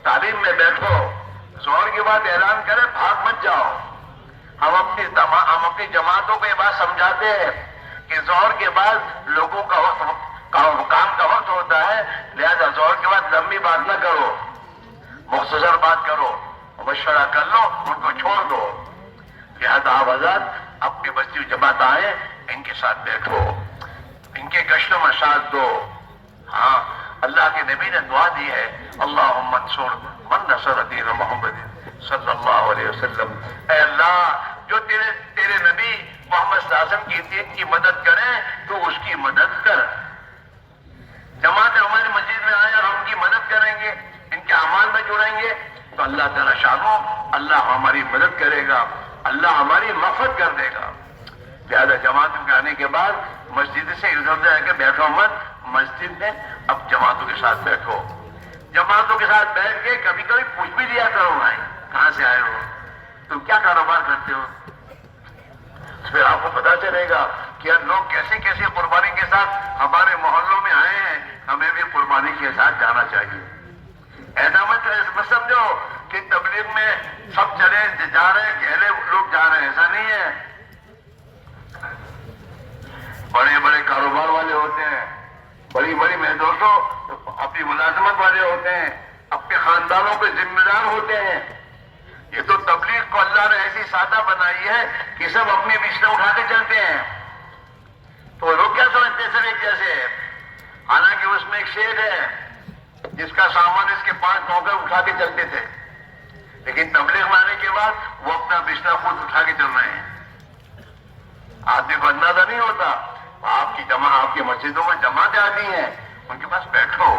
تعلیم میں بیٹھو، ظہر کے بعد اعلان کرے بھاگ مت جاؤ۔ ہم اپنی جماعتوں کو یہ بات سمجھاتے ہیں کہ ظہر کے بعد لوگوں کا کام کا وقت ہوتا ہے، لہذا ظہر کے بعد لمبی بات نہ کرو، مختصر بات کرو، مشورہ کر لو، ان کو چھوڑ دو۔ لہذا آپ حضرات اپنی بستی جماعت آئے، ان کے ساتھ بیٹھو، ان کے گشتوں میں ساتھ دو۔ ہاں، اللہ کے نبی نے دعا دی ہے، اللہم انصر من نصر دین محمد صلی اللہ علیہ وسلم، اے اللہ جو تیرے نبی محمد صلی اللہ علیہ وسلم کی دین کی مدد کرے تو اس کی مدد کر۔ جماعت ہماری مسجد میں آئے اور ہم کی مدد کریں گے، ان کے اعمال میں جڑیں گے تو اللہ تعالیٰ شانو اللہ ہماری مدد کرے گا، اللہ ہماری مغفرت کر دے گا۔ لہذا جماعتوں کے آنے کے بعد مسجد سے ادھر جا کے بیٹھو مت، مسجد میں اب جماعتوں کے ساتھ بیٹھو، جماعتوں کے ساتھ بیٹھ کے کبھی کبھی پوچھ بھی لیا کرو، بھائی کہاں سے آئے ہو، تم کیا کاروبار کرتے ہو، پھر آپ کو پتا چلے گا کہ یار لوگ کیسے کیسے قربانی کے ساتھ ہمارے محلوں میں آئے ہیں، ہمیں بھی قربانی کے ساتھ جانا چاہیے۔ ایسا مت سمجھو کہ تبلیغ میں سب چلے جا رہے ہیں، گہلے لوگ جا رہے ہیں، ایسا نہیں ہے۔ بڑے بڑے کاروبار والے ہوتے ہیں، بڑی بڑی محدودوں اپنی ملازمت والے ہوتے ہیں، اپنے خاندانوں کے ذمہ دار ہوتے ہیں۔ یہ تو تبلیغ کو اللہ نے ایسی سادہ بنائی ہے کہ سب اپنے بچھلے اٹھا کے چلتے ہیں، تو لوگ کیا سمجھتے ہیں سب ایک جیسے، حالانکہ اس میں ایک شیخ ہے، جس کا سامان اس کے 5 نوکر اٹھا کے چلتے تھے، لیکن تبلیغ میں آنے کے بعد وہ اپنا بستر خود اٹھا کے چل رہے ہیں۔ آدمی کو اندازہ نہیں ہوتا، آپ کی مسجدوں میں جماعتیں آتی ہیں، ان کے پاس بیٹھو،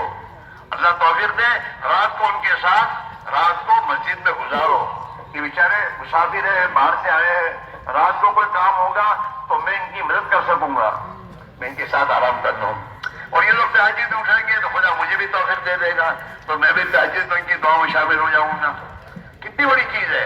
اللہ توفیق دے، رات کو ان کے ساتھ رات کو مسجد میں گزارو۔ یہ بیچارے مسافر ہیں، باہر سے آئے ہیں، رات کو کوئی کام ہوگا تو میں ان کی مدد کر سکوں گا، میں ان کے ساتھ آرام کر لوں۔ اور یہ لوگ تہجد میں اٹھائیں گے تو خدا مجھے بھی توفیق دے دے گا، تو میں بھی تہجد میں ان کی دعا میں شامل ہو جاؤں گا۔ کتنی بڑی چیز ہے،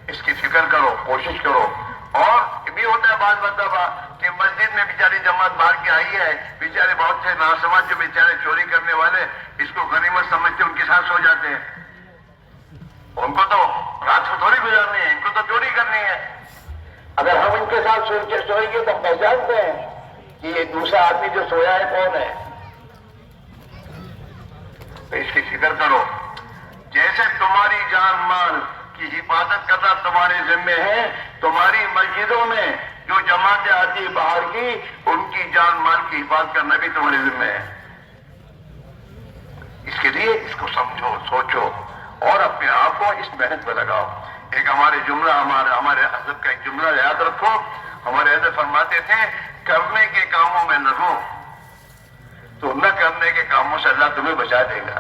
اس کی فکر کرو، کوشش کرو۔ اور یہ بھی ہوتا ہے بعض مرتبہ کہ مسجد میں بیچاری جماعت باہر کی آئی ہے، بیچارے بہت سے ناسمجھ جو بیچارے چوری کرنے والے اس کو غنیمت سمجھتے ان کے ساتھ سو جاتے ہیں۔ ان کو تو رات کو تھوڑی گزارنی ہے، ان کو تو چوری کرنی ہے۔ اگر ہم ان کے ساتھ سوئیں گے تو ہم پہچانتے ہیں کہ یہ دوسرا آدمی جو سویا ہے کون ہے۔ تو اس کی فکر کرو، جیسے تمہاری جان مال کی حفاظت کرنا تمہارے ذمے ہے، تمہاری مسجدوں میں جو جماعتیں آتی باہر کی ان کی جان مال کی حفاظت کرنا بھی تمہارے ذمے ہے۔ اس کے لیے اس کو سمجھو، سوچو اور اپنے آپ کو اس محنت میں لگاؤ۔ ایک ہمارے حضرت کا ایک جملہ یاد رکھو، ہمارے حضرت فرماتے تھے کرنے کے کاموں میں نہ ہو تو نہ کرنے کے کاموں سے اللہ تمہیں بچا دے گا۔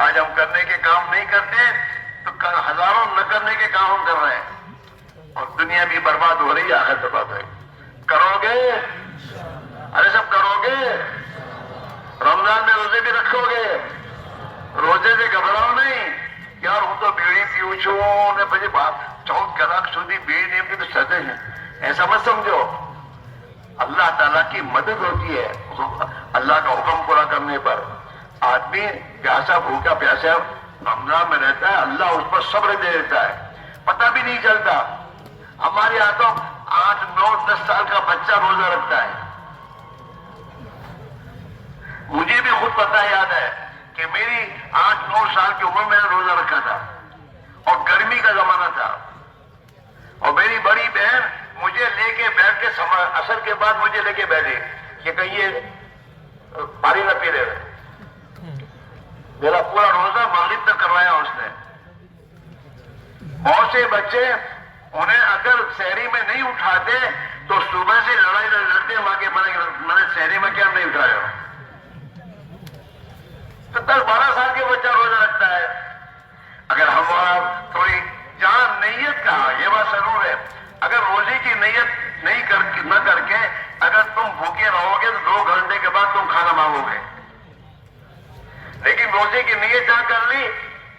آج ہم کرنے کے کام نہیں کرتے تو ہزاروں نہ کرنے کے کام ہم کر رہے ہیں اور دنیا بھی برباد ہو رہی ہے، آخر برباد ہے۔ کرو گے؟ ارے سب کرو گے؟ رمضان میں روزے بھی رکھو گے؟ روزے سے گھبراؤ نہیں یار، ہوں تو بیڑی پیوں چھوں نے بجے بات 14 کلاک سودی بیڑی نہیں کی تو سدے ہیں، ایسا مت سمجھو۔ اللہ تعالیٰ کی مدد ہوتی ہے اللہ کا حکم پورا کرنے پر۔ آدمی پیاسا بھوکا پیاسا رمضان میں رہتا ہے، اللہ اس پر صبر دے دیتا ہے، پتہ بھی نہیں چلتا۔ ہمارے یہاں تو 8, 9, 10 سال کا بچہ روزہ رکھتا ہے۔ مجھے بھی خود پتہ یاد ہے کہ میری 8, 9 سال کی عمر میں نے روزہ رکھا تھا اور گرمی کا زمانہ تھا، اور میری بڑی بہن مجھے لے کے بیٹھ کے عصر کے بعد مجھے لے کے بیٹھے کہ کہیں یہ پانی نہ پی رہے۔ میرا پورا روزہ مغرب تک کروایا اس نے۔ بہت سے بچے انہیں اگر سحری میں نہیں اٹھاتے تو صبح سے لڑائی لڑتے وہاں کے میں نے سحری میں کیا نہیں اٹھایا۔ 10-12 سال کے بچہ روزہ رکھتا ہے۔ اگر ہمارا تھوڑی جان نیت کا یہ بات ضرور ہے، اگر روزے کی نیت نہ کر کے اگر تم بھوکے رہو گے تو 2 گھنٹے کے بعد تم کھانا مانگو گے، لیکن روزے کی نیت جہاں کر لی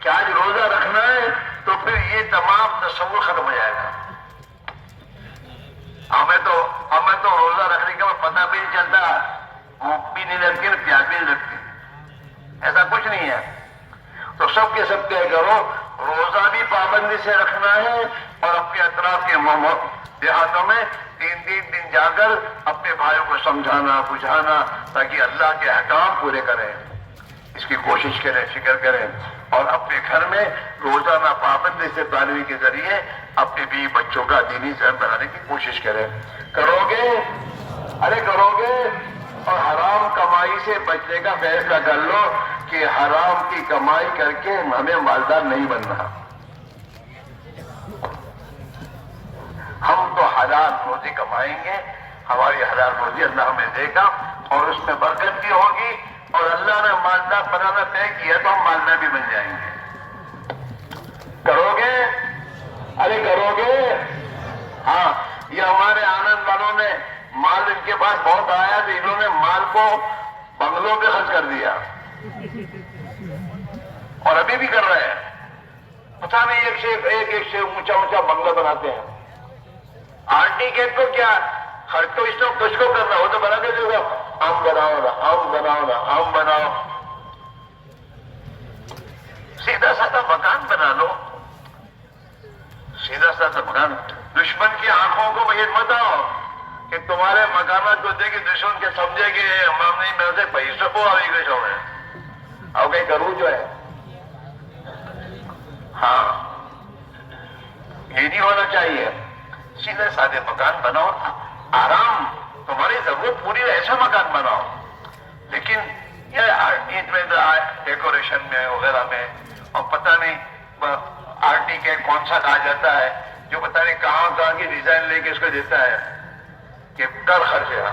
کہ آج روزہ رکھنا ہے تو پھر یہ تمام تصور ختم ہو جائے گا۔ ہمیں تو روزہ رکھنے کا پتہ بھی نہیں چلتا، بھوک بھی نہیں لگتی پیاس بھی نہیں لگتی، ایسا کچھ نہیں ہے۔ تو سب کے سب طے کرو، روزہ بھی پابندی سے رکھنا ہے اور اپنے اطراف کے دیہاتوں میں 3 دن جا کر اپنے بھائیوں کو سمجھانا بجھانا تاکہ اللہ کے احکام پورے کریں۔ اس کی کوشش کریں، فکر کریں، اور اپنے گھر میں روزانہ پابندی سے تعلیم کے ذریعے اپنے بیوی بچوں کا دینی ذہن بنانے کی کوشش کریں۔ کرو گے؟ ارے کرو گے؟ اور حرام کمائی سے بچنے کا فیصلہ کر لو کہ حرام کی کمائی کر کے ہمیں مالدار نہیں بننا۔ ہم تو حلال روزی کمائیں گے، ہماری حلال روزی اللہ ہمیں دے گا اور اس میں برکت بھی ہوگی، اور اللہ نے مالدار بنانا طے کیا تو ہم مالدار بھی بن جائیں گے۔ کرو گے؟ ارے کرو گے؟ ہاں، یہ ہمارے آنند والوں نے مال ان کے پاس بہت آیا تو انہوں نے مال کو بنگلوں پہ خرچ کر دیا، اور ابھی بھی کر رہے ہیں۔ پتہ نہیں ایک سے اونچا بنگلہ بناتے ہیں۔ آرٹی گیٹ کو کیا خرچ تو اس وقت کچھ کو کرنا ہو تو بنا کے دے گا، ہم بناؤ نا، ہم بناؤ۔ سیدھا سادہ مکان بنا لو، سیدھا سادہ مکان۔ دشمن کی آنکھوں کو یہ مت آؤ کہ تمہارے مکانات کو دیکھ کے دشمن کے سمجھے کہ ہم نہیں ملتے پیسوں کو آئی گئے جو ہے اب کہیں کروں جو ہے۔ ہاں، یہ نہیں ہونا چاہیے۔ سیدھے سادے مکان بناؤ، آرام تمہاری ضرورت پوری ایسا مکان بناؤ، لیکن یہ عید میں ڈیکوریشن میں وغیرہ میں، اور پتہ نہیں آرٹیکل کون سا کہا جاتا ہے جو پتہ نہیں کہاں کی ڈیزائن لے کے اس کو دیتا ہے کہ ڈر خرچ ہے.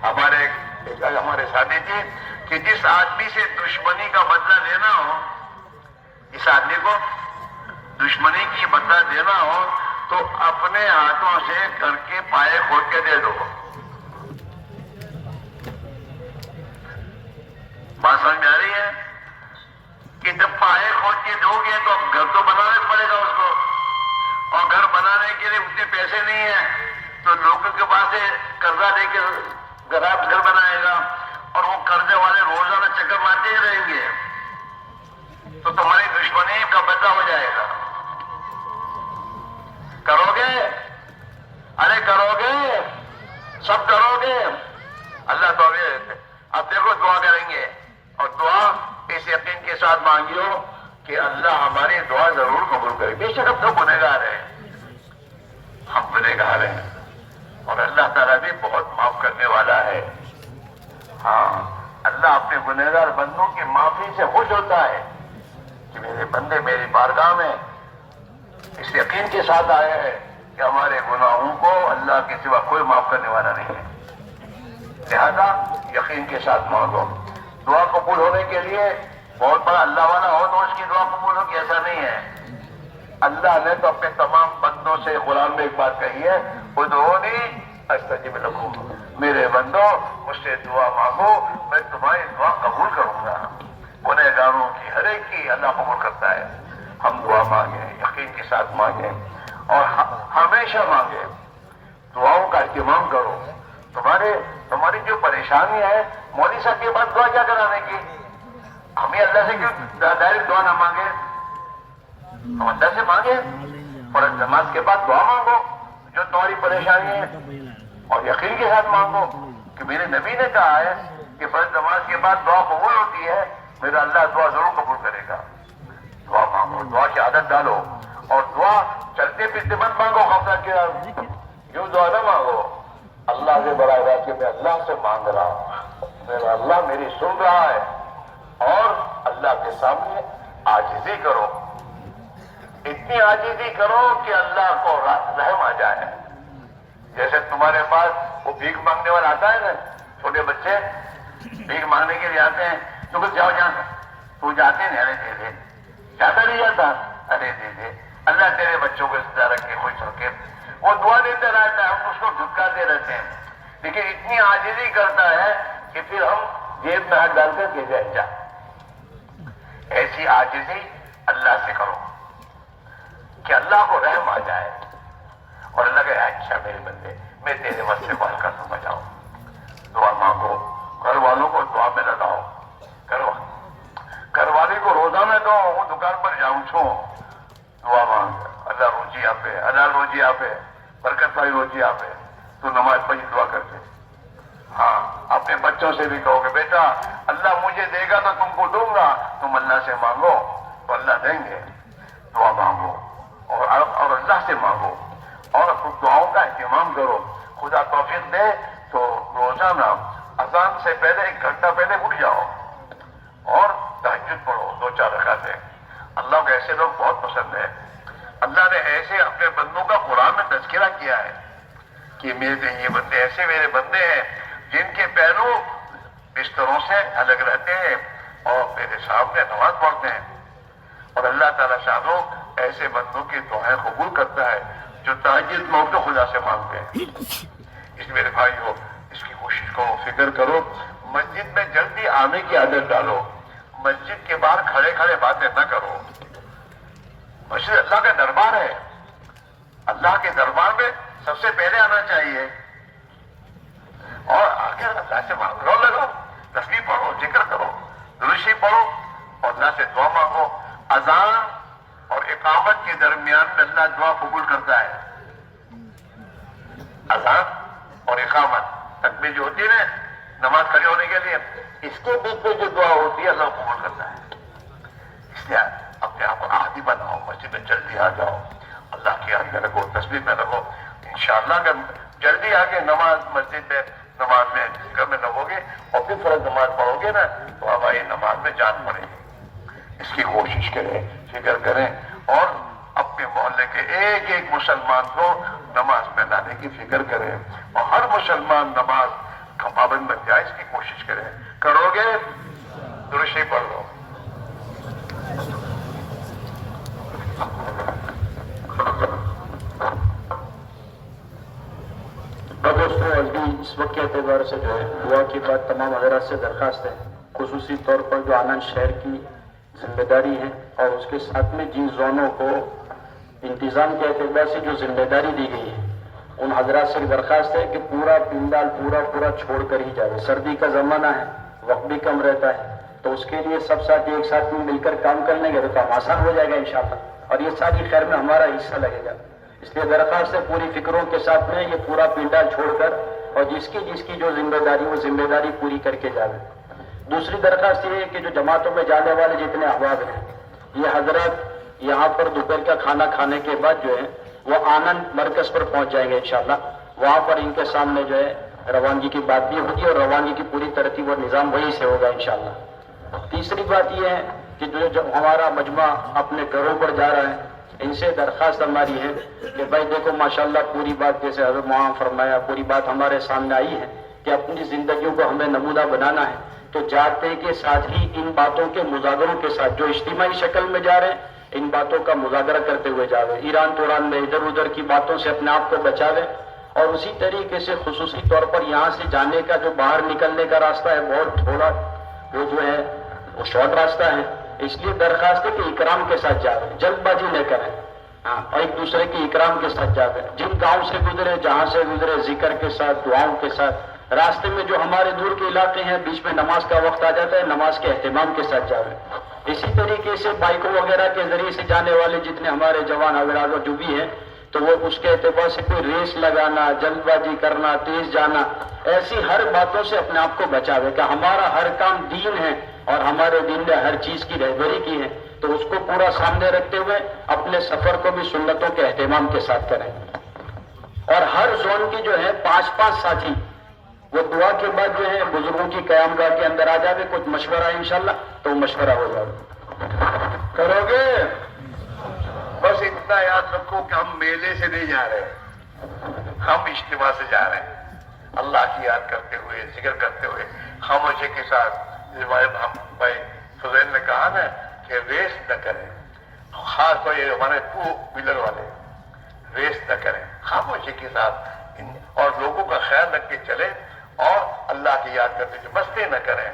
ہمارے شادی تھی کہ جس آدمی سے دشمنی کا بدلہ لینا ہو، اس آدمی کو دشمنی کی بدلہ دینا ہو تو اپنے ہاتھوں سے کر کے پائے کھود کے دے دو. بات سمجھ میں آ رہی ہے کہ جب پائے کھود کے دو گے تو گھر تو بنانا پڑے گا اس کو، اور گھر بنانے کے لیے اتنے پیسے نہیں ہیں تو لوگوں کے پاس سے قرضہ لے کے گھر بنائے گا، اور وہ قرضے والے روزانہ چکر مارتے ہی رہیں گے تو تمہاری دشمنی کا بدلہ ہو جائے گا. کرو گے؟ ارے کرو گے؟ سب کرو گے؟ اللہ تو اب دیکھو دعا کریں گے، اور دعا اس یقین کے ساتھ مانگیو کہ اللہ ہماری دعا ضرور قبول کرے. بے شک ہم تو گنہگار ہیں، ہم گنہگار ہیں، اور اللہ تعالیٰ بھی بہت معاف کرنے والا ہے. ہاں، اللہ اپنے گنہگار بندوں کی معافی سے خوش ہوتا ہے کہ میرے بندے میری بارگاہ میں اس یقین کے ساتھ آئے ہیں کہ ہمارے گناہوں کو اللہ کے سوا کوئی معاف کرنے والا نہیں ہے. لہذا یقین کے ساتھ مانگو. دعا قبول ہونے کے لیے بہت بڑا اللہ والا ہو تو اس کی دعا قبول ہوگی ایسا نہیں ہے. اللہ نے تو اپنے تمام بندوں سے قرآن میں ایک بات کہی ہے، ادعونی استجب لکم، میرے بندو مجھ سے دعا مانگو میں تمہاری دعا قبول کروں گا. گنہگاروں کی ہر ایک کی اللہ قبول کرتا ہے. ہم دعا مانگیں، یقین کے ساتھ مانگیں، اور ہمیشہ مانگیں. دعاؤں کا اہتمام کرو. تمہاری جو پریشانی ہے مولوی صاحب کے پاس دعا کیا کرانے کی؟ ہمیں اللہ سے کیوں ڈائریکٹ دعا نہ مانگے؟ ہم اللہ سے مانگے، اور نماز کے بعد دعا مانگو جو تمہاری پریشانی ہے، اور یقین کے ساتھ مانگو کہ میرے نبی نے کہا ہے کہ فرض نماز کے بعد دعا قبول ہوتی ہے، میرا اللہ دعا ضرور قبول کرے گا. دعا مانگو، دعا کی عادت ڈالو، اور دعا چلتے پھرتے مت مانگو. خفا یوں دعا نہ مانگو اللہ سے براہ راست کہ میں اللہ سے مانگ رہا ہوں، میرا اللہ میری سن رہا ہے. اور اللہ کے سامنے عاجزی کرو، اتنی عاجزی کرو کہ اللہ کو رحم آ جائے. جیسے تمہارے پاس وہ بھیک مانگنے والا آتا ہے نا، چھوٹے بچے بھیک مانگنے کے لیے آتے ہیں تو کچھ جاؤ جانا تو جاتے ہیں، ارے دے دے، جاتا نہیں جاتا، ارے دے دے. اللہ تیرے بچوں کو اس طرح رکھے، خوش رکھے. وہ دعا دیتے رہتا ہے، ہم اس کو دھتکارتے رہتے ہیں، لیکن اتنی عاجزی کرتا ہے کہ پھر ہم جیب میں ہاتھ ڈال کر دے جائیں جا. ایسی عاجزی اللہ سے کرو کہ اللہ کو رحم آ جائے، اور اللہ کہ اچھا میرے بندے میں تیرے واسطے بات کر دوں، بچاؤ. دعا مانگو، گھر والوں کو دعا میں لگاؤ. گھر والے کو روزانہ دو، وہ دکان پر جاؤں چھو دعا مانگ، اللہ روزی آپے، اللہ روزی آپے، برکت والی روزی آپے. تو نماز پڑھی دعا کرتے. ہاں، اپنے بچوں سے بھی کہو کہ بیٹا اللہ مجھے دے گا تو تم کو دوں گا، تم اللہ سے مانگو تو اللہ دیں گے. دعا مانگو، اور اللہ سے مانگو، اور دعاؤں کا اہتمام کرو. خدا توفیق دے تو روزانہ اذان سے پہلے 1 گھنٹہ پہلے اٹھ جاؤ اور تہجد پڑھو 2-4 رکعتیں. اللہ کو ایسے لوگ بہت پسند ہیں. اللہ نے ایسے اپنے بندوں کا قرآن میں تذکرہ کیا ہے کہ میرے یہ بندے ایسے میرے بندے ہیں جن کے پہلو بستروں سے الگ رہتے ہیں اور میرے سامنے نماز پڑھتے ہیں. اور اللہ تعالیٰ شانو ایسے بندوں کی دعائیں قبول کرتا ہے جو تہجد میں اٹھ کے خدا سے مانگتے ہیں. اس میرے بھائیو اس کی کوشش کرو، فکر کرو. مسجد میں جلدی آنے کی عادت ڈالو. مسجد کے باہر کھڑے کھڑے باتیں نہ کرو. مسجد اللہ کا دربار ہے. اللہ کے دربار میں سب سے پہلے آنا چاہیے، اور آگے اللہ سے مانگو، لگاؤ، تسبیح پڑھو، ذکر کرو، درود شریف پڑھو، اور اللہ سے دعا مانگو. اذان اور اقامت کے درمیان میں اللہ دعا قبول کرتا ہے. اذان اور اقامت تکبیر جو ہوتی ہے نا نماز کھڑے ہونے کے لیے، اس کے بیچ میں جو دعا ہوتی ہے اللہ قبول کرتا ہے. اس لیے اپنے آپ کو عادی بناؤ، مسجد میں جلدی آ جاؤ، اللہ کے یاد میں رکھو، تسبیح میں رکھو. انشاءاللہ اگر جلدی آ کے نماز مسجد میں نماز میں گھر میں لگو گے اور بھی فرض نماز پڑھو گے نا تو ہماری نماز میں جان پڑے گی. اس کی کوشش کریں, فکر کریں, اور اپنے محلے کے ایک ایک مسلمان کو نماز میں لانے کی فکر کریں, اور ہر مسلمان نماز کا پابند بن جائے, اس کی کوشش کریں. کرو گے درود شریف پڑھ لو. دوستوں, ابھی اس وقت کے اعتبار سے جو ہے دعا کی بات تمام حضرات سے درخواست ہے, خصوصی طور پر جو آنند شہر کی ذمہ داری ہے اور اس کے ساتھ میں جن زونوں کو انتظام کے اعتبار سے جو ذمہ داری دی گئی ہے, ان حضرات سے درخواست ہے کہ پورا پنڈال پورا چھوڑ کر ہی جائے. سردی کا زمانہ ہے, وقت بھی کم رہتا ہے, تو اس کے لیے سب ساتھی ایک ساتھ میں مل کر کام کر لیں گے تو کام آسان ہو جائے گا انشاءاللہ, اور یہ ساری خیر میں ہمارا حصہ لگے گا. اس لیے درخواست ہے پوری فکروں کے ساتھ میں یہ پورا پنڈال چھوڑ کر اور جس کی جو ذمہ داری وہ ذمہ داری پوری کر کے جائے. دوسری درخواست یہ ہے کہ جو جماعتوں میں جانے والے جتنے احباب ہیں, یہ حضرات یہاں پر دوپہر کا کھانا کھانے کے بعد جو ہے وہ آنند مرکز پر پہنچ جائیں گے انشاءاللہ. وہاں پر ان کے سامنے جو ہے روانگی کی بات بھی ہوگی اور روانگی کی پوری ترتیب اور نظام وہی سے ہوگا انشاءاللہ. تیسری بات یہ ہے کہ جو ہمارا مجمع اپنے گھروں پر جا رہا ہے, ان سے درخواست ہماری ہے کہ بھائی دیکھو ماشاءاللہ پوری بات جیسے حضرت مولانا فرمایا, پوری بات ہمارے سامنے آئی ہے کہ اپنی زندگیوں کو ہمیں نمودہ بنانا ہے, تو جاتے کے ساتھ ہی ان باتوں کے مذاکروں کے ساتھ جو اجتماعی شکل میں جا رہے ہیں ان باتوں کا مذاکرہ کرتے ہوئے جا رہے ہیں. ایران توران میں ادھر ادھر کی باتوں سے اپنے آپ کو بچا لیں, اور اسی طریقے سے خصوصی طور پر یہاں سے جانے کا جو باہر نکلنے کا راستہ ہے بہت تھوڑا, وہ جو ہے وہ شارٹ راستہ ہے. اس لیے درخواست ہے کہ اکرام کے ساتھ جا رہے ہیں, جلد بازی نہ کریں, اور ایک دوسرے کی اکرام کے ساتھ جا رہے ہیں. جن گاؤں سے گزرے, جہاں سے گزرے, ذکر کے ساتھ, دعاؤں کے ساتھ. راستے میں جو ہمارے دور کے علاقے ہیں بیچ میں نماز کا وقت آ جاتا ہے, نماز کے اہتمام کے ساتھ جا رہے ہیں. اسی طریقے سے بائکوں وغیرہ کے ذریعے سے جانے والے جتنے ہمارے جوان حضرات جو بھی ہیں, تو وہ اس کے اعتبار سے کوئی ریس لگانا, جلد بازی کرنا, تیز جانا, ایسی ہر باتوں سے اپنے آپ کو بچاوے کہ ہمارا ہر کام دین ہے اور ہمارے دین نے ہر چیز کی رہبری کی ہے, تو اس کو پورا سامنے رکھتے ہوئے اپنے سفر کو بھی سنتوں کے اہتمام کے ساتھ کریں. اور ہر زون کی جو ہے 5 ساتھی وہ دعا کے بعد جو ہے بزرگوں کی قیام گاہ کے اندر آ جائے, کچھ مشورہ ہے انشاءاللہ تو مشورہ ہو جائے. کرو گے؟ بس اتنا یاد رکھو کہ ہم میلے سے نہیں جا رہے, ہم اجتماع سے جا رہے ہیں, اللہ کی یاد کرتے ہوئے, ذکر کرتے ہوئے, خاموشی کے ساتھ. بھائی فضیل نے کہا نا کہ ریس نہ کریں, خاص طور یہ ہمارے 2 ویلر والے ریس نہ کریں, خاموشی کے ساتھ اور لوگوں کا خیال رکھ کے چلیں, اور اللہ کی یاد کرتے ہوئے مستی نہ کریں.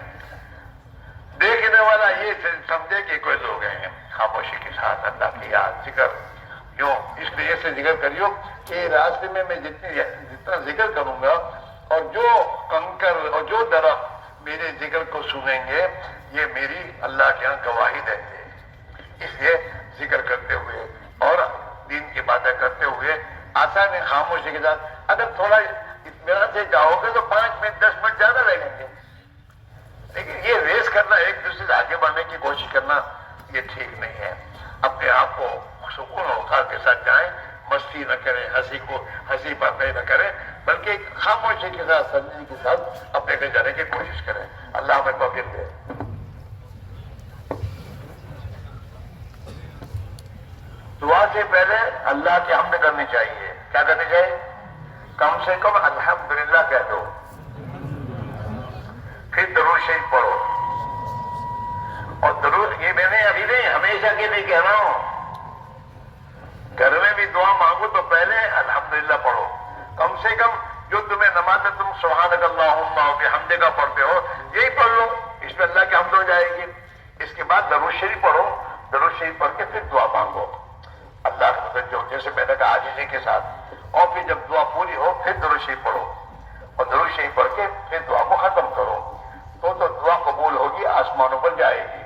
دیکھنے والا یہ سمجھے کہ کوئی لوگ ہیں, خاموشی کے ساتھ اللہ کی یاد ذکر یوں اس لیے سے ذکر کریو کہ راستے میں جتنا ذکر کروں گا, اور جو کنکر اور جو درخت میرے ذکر کو سنیں گے یہ میری اللہ کے یہاں گواہی دیں گے. اس لیے ذکر کرتے ہوئے اور دین کی باتیں کرتے ہوئے آسان ہے, خاموشی کے ساتھ. اگر تھوڑا اطمینان سے جاؤ گے تو 5 منٹ 10 منٹ زیادہ لگیں گے, لیکن یہ ریس کرنا, ایک دوسرے سے آگے بڑھنے کی کوشش کرنا, یہ ٹھیک نہیں ہے. اپنے آپ کو سکون اور وقار کے ساتھ جائیں, مستی نہ کریں, ہنسی پردے نہ کریں, بلکہ خاموشی کے ساتھ, سنجیدگی کے ساتھ اپنے گھر جانے کی کوشش کریں. اللہ ہمیں توفیق دے. دعا سے پہلے اللہ کی حمد کرنی چاہیے. کیا کرنی چاہیے؟ کم سے کم الحمدللہ کہہ دو, پھر درود شریف پڑھو. اور درود یہ میں نے ابھی نہیں, ہمیشہ کے لیے کہہ رہا ہوں, گھر میں بھی دعا مانگو تو پہلے الحمدللہ پڑھو. کم سے کم جو تمہیں نماز میں تم سبحانک اللہم و بحمدک کا پڑھتے ہو یہی پڑھ لو, اس میں اللہ کی حمد ہو جائے گی. اس کے بعد درود شریف پڑھو, درود شریف پڑھ کے پھر دعا مانگو اللہ کے متوجہ, جیسے میں نے کہا عاجزی کے ساتھ. اور پھر جب دعا پوری ہو پھر درود شریف پڑھو, اور درود شریف پڑھ کے پھر دعا کو ختم کرو, تو دعا قبول ہوگی, آسمانوں پر جائے گی.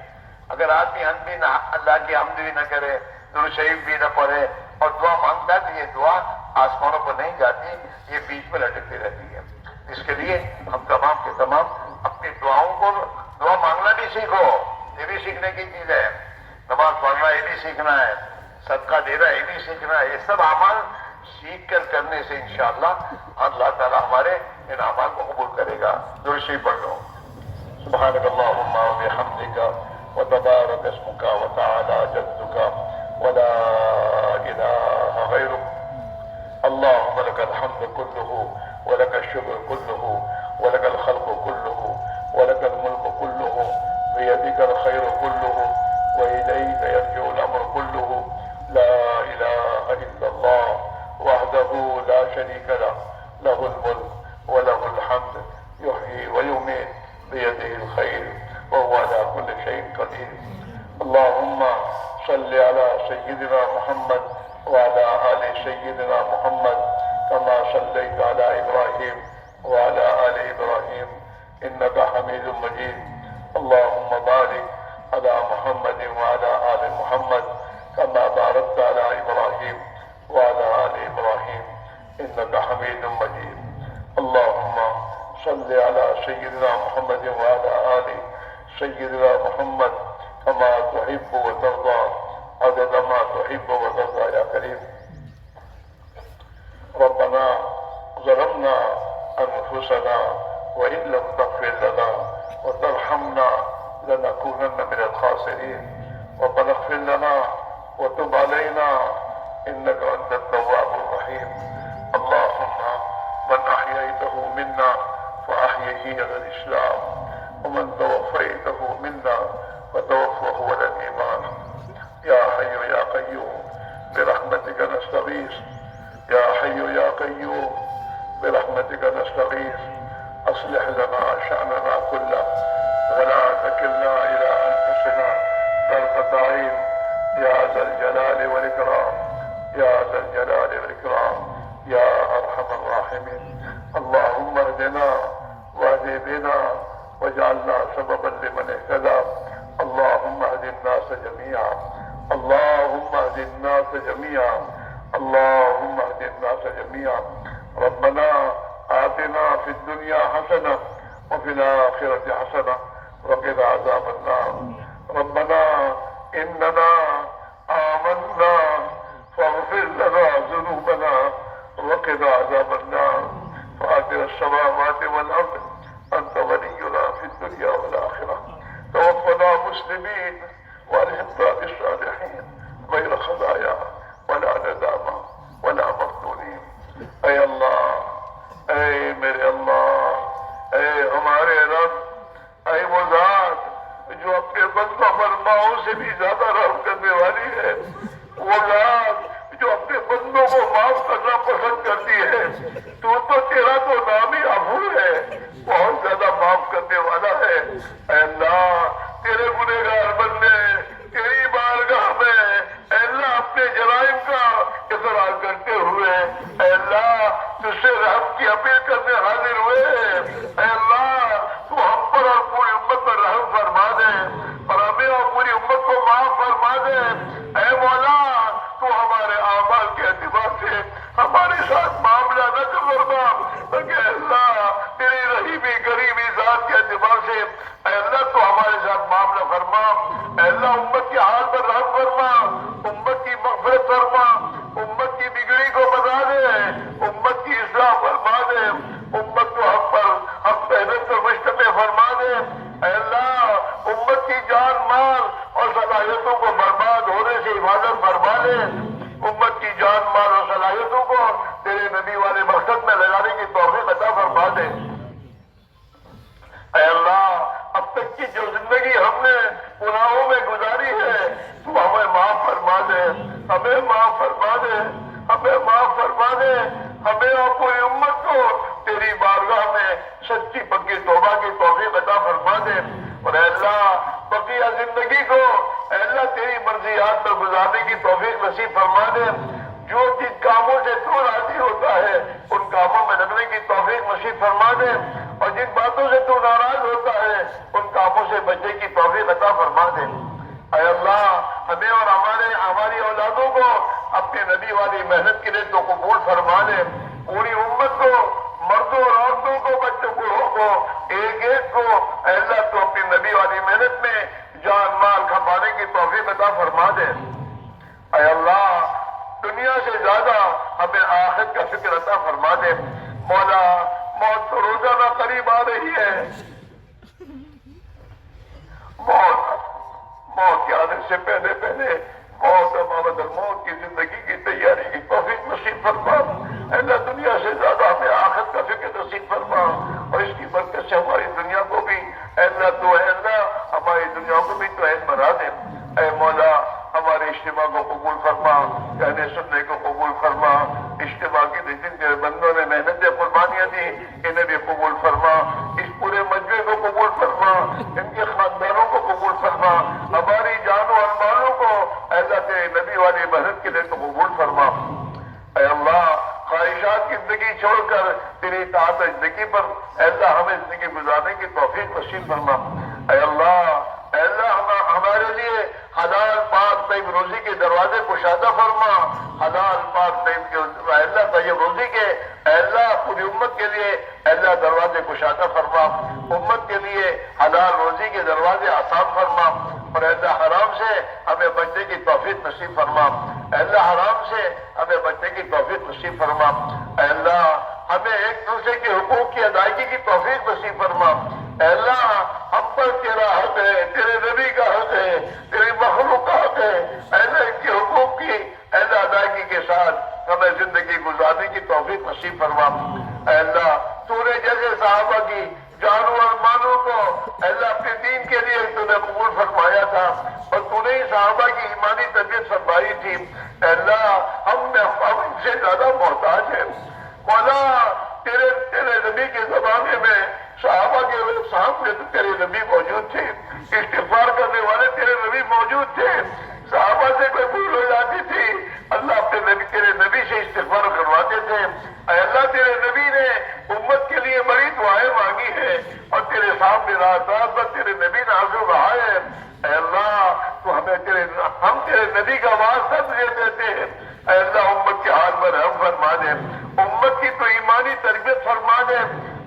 اگر آدمی بھی نہ اللہ کی حمد بھی نہ کرے, درود شریف بھی نہ پڑھے اور دعا مانگتا ہے, تو یہ دعا آسمانوں پر نہیں جاتی, یہ بیچ میں لٹکتی رہتی ہے. اس کے لیے ہم تمام کے تمام اپنی دعاؤں کو, دعا مانگنا بھی سیکھو, یہ بھی سیکھنے کی چیز ہے. نماز پڑھنا یہ بھی سیکھنا ہے, صدقہ دینا یہ بھی سیکھنا ہے. یہ سب اعمال سیکھ کر کرنے سے انشاءاللہ اللہ تعالیٰ ہمارے ان اعمال کو قبول کرے گا. درود شریف پڑھ لو. سبحانك اللهم وبحمدك وتبارك اسمك وتعالى جدك ولا إله غيرك. اللهم لك الحمد كله ولك الشكر كله ولك الخلق كله ولك الملك كله بيدك الخير كله وإليك يرجع الأمر كله. لا إله إلا الله وحده لا شريك له، له الملك وله الحمد يحيي ويميت بيده الخير وهو على كل شيء قدير. اللهم صل على سيدنا محمد وعلى آل سيدنا محمد كما صليت على إبراهيم وعلى آل إبراهيم إنك حميد مجيد. اللهم بارك على محمد وعلى آل محمد كما باركت على إبراهيم وعلى آل إبراهيم إنك حميد مجيد. اللهم صل على سيدنا محمد وعلى آل سيدنا محمد كما تحب وترضى عدد ما تحب وترضى يا كريم. ربنا ظلمنا أنفسنا وإن لم تغفر لنا وترحمنا لنكونن من الخاسرين. ربنا اغفر لنا وتب علينا إنك أنت التواب الرحيم. اللهم من أحييته منا فأحيه على الإسلام ومن توفيته منا فتوفه على الإيمان. يا حي يا قيوم برحمتك نستغيث. يا حي يا قيوم برحمتك نستغيث. أصلح لنا شأننا كله ولا تكلنا إلى أنفسنا طرفة عين يا ذا الجلال والإكرام. يا ذا الجلال والإكرام يا أرحم الراحمين. اللهم اهدنا واهد بنا واجعلنا سببا لمن اهتدى. اللهم اهد الناس جميعا. اللهم اهد الناس جميعا. اللهم اهد الناس جميعا. ربنا آتنا في الدنيا حسنة وفي الآخرة حسنة وقنا عذاب النار. ربنا إننا آمنا فاغفر لنا ذنوبنا وقنا عذاب النار. فاطر السماوات والأرض أنت ولينا في الدنيا والآخرة. توفنا مسلمين والحقنا بالصالحين غير خزايا ولا ندامة ولا مفتونين. اے اللہ، اے میرے اللہ، اے ہمارے رب، اے وہ ذات جو اپنے بندوں فرماؤں سے بھی زیادہ رحم کرنے والی ہے، وہ ذات جو اپنے بندوں کو معاف کرنا پسند کرتی ہے. تو تیرا تو نام ہی عفو ہے، بہت زیادہ معاف کرنے والا ہے. اے اللہ، تیرے گنہگار بندے تیری بارگاہ میں اے اللہ اپنے جرائم کا اقرار کرتے ہوئے اے اللہ تجھ سے رحم کی اپیل کرنے حاضر ہوئے. اے اللہ تو ہم پر اور پوری امت پر رحم فرما دے اور ہمیں اور پوری امت کو معاف فرما دے. اے مولا تو ہمارے اعمال کے اعتبار سے ہمارے ساتھ معاملہ نہ کر فرما، بلکہ اللہ تیری رحیمی کریمی ذات کے اعتبار سے اے اللہ تو ہمارے ساتھ معاملہ فرما. اے اللہ امت کے حال پر رحم فرما، امت کی مغفرت فرما، امت کی بگڑی کو بتا دے، امت کی اصلاح فرما دے، امت کو حق پر حق محنت پر مجتمع فرما دے. اے اللہ امت کی جان مال اور صلاحیتوں کو برباد ہونے سے حفاظت فرما دے. امت کی جان مال اور صلاحیتوں کو تیرے نبی والے مقصد میں لگانے کی توفیق عطا فرما دے. اے اللہ اب تک کی جو زندگی ہم نے گناہوں میں گزاری ہے تو ہمیں معاف فرما دے، ہمیں معاف فرما دے، ہمیں معاف فرما دے. ہمیں اور پوری امت کو تیری بارگاہ میں سچی پکی توبہ کی توفیق عطا فرما دے. اور اے اللہ بقیہ زندگی کو اے اللہ تیری مرضیات پر گزارنے کی توفیق نصیب فرما دے. جو جن کاموں سے تو راضی ہوتا ہے ان کاموں میں لگنے کی توفیق نصیب فرما دے، اور جن باتوں سے تو ناراض ہوتا ہے ان کاموں سے بچنے کی توفیق عطا فرما دے. اے اللہ ہمیں اور ہماری اولادوں کو اپنے نبی والی محنت کے لیے تو قبول فرما دے. پوری امت کو، مردوں اور عورتوں کو، بچوں بوڑھوں کو، ایک ایک کو اے اللہ تو اپنی نبی والی محنت میں جان مال کھپانے کی توفیق عطا فرما دے. اے اللہ دنیا سے زیادہ ہمیں آخرت کا فکر عطا فرما دے. مولا موت تو روزانہ قریب آ رہی ہے، بندوں نے محنتیں قربانیاں دی، انہیں بھی قبول فرما، اس پورے مجمع کو قبول فرما، ان کے خاندانوں کو قبول فرما، ہماری جانوں اور مالوں کو اے اللہ تیرے نبی والی محنت کے لیے تو قبول فرما۔ اے اللہ خواہشات کی زندگی چھوڑ کر تیری اطاعت زندگی پر اے اللہ ہمیں زندگی گزارنے کی توفیق نصیب فرما۔ اے اللہ ہمارے لیے حلال پاک طیب روزی کے دروازے کشادہ فرما، حلال پاک طیب کے اے اللہ طیب روزی کے اے اللہ پوری امت کے لیے اے اللہ دروازے کشادہ فرما، امت کے لیے حلال روزی کے دروازے آسان فرما، اور اے اللہ حرام سے ہمیں بچنے کی توفیق نصیب فرما، اے اللہ حرام سے ہمیں بچنے کی توفیق نصیب فرما، اے اللہ ہمیں ایک دوسرے کے حقوق کی ادائیگی کی توفیق نصیب فرما۔ اے اللہ ہم پر تیرا حق ہے، تیرے نبی کا حق ہے، تیری مخلوق کا حق ہے، اے اللہ ان کے حقوق کی اے اللہ ادائیگی کے ساتھ ہمیں زندگی گزارنے کی توفیق نصیب فرما۔ اے اللہ تو نے جیسے صحابہ کی جانوں اور مالوں کو اے اللہ اپنے دین کے لیے تو نے قبول فرمایا تھا، اور تو نے ہی صحابہ کی ایمانی تربیت فرمائی تھی، اے اللہ ہم ان سے زیادہ محتاج ہیں۔ مولا تیرے نبی کے زمانے میں صحابہ کے سامنے تو تیرے نبی موجود تھے، استغفار کرنے والے تیرے نبی موجود تھے، صحابہ سے کوئی بھول ہو جاتی تھی اللہ اپنے نبی تیرے نبی سے استغفار کرواتے تھے۔ اے اللہ تیرے نبی نے امت کے لیے بڑی دعائیں مانگی ہیں، اور تیرے سامنے رات رات پر تیرے نبی نے آنسو بہائے ہیں۔ اے اللہ تو ہم تیرے نبی کا واسطہ تجھے دیتے ہیں، اے اللہ امت کے حال پر رحم فرما دے، امت کی تو ایمانی تربیت فرما دے،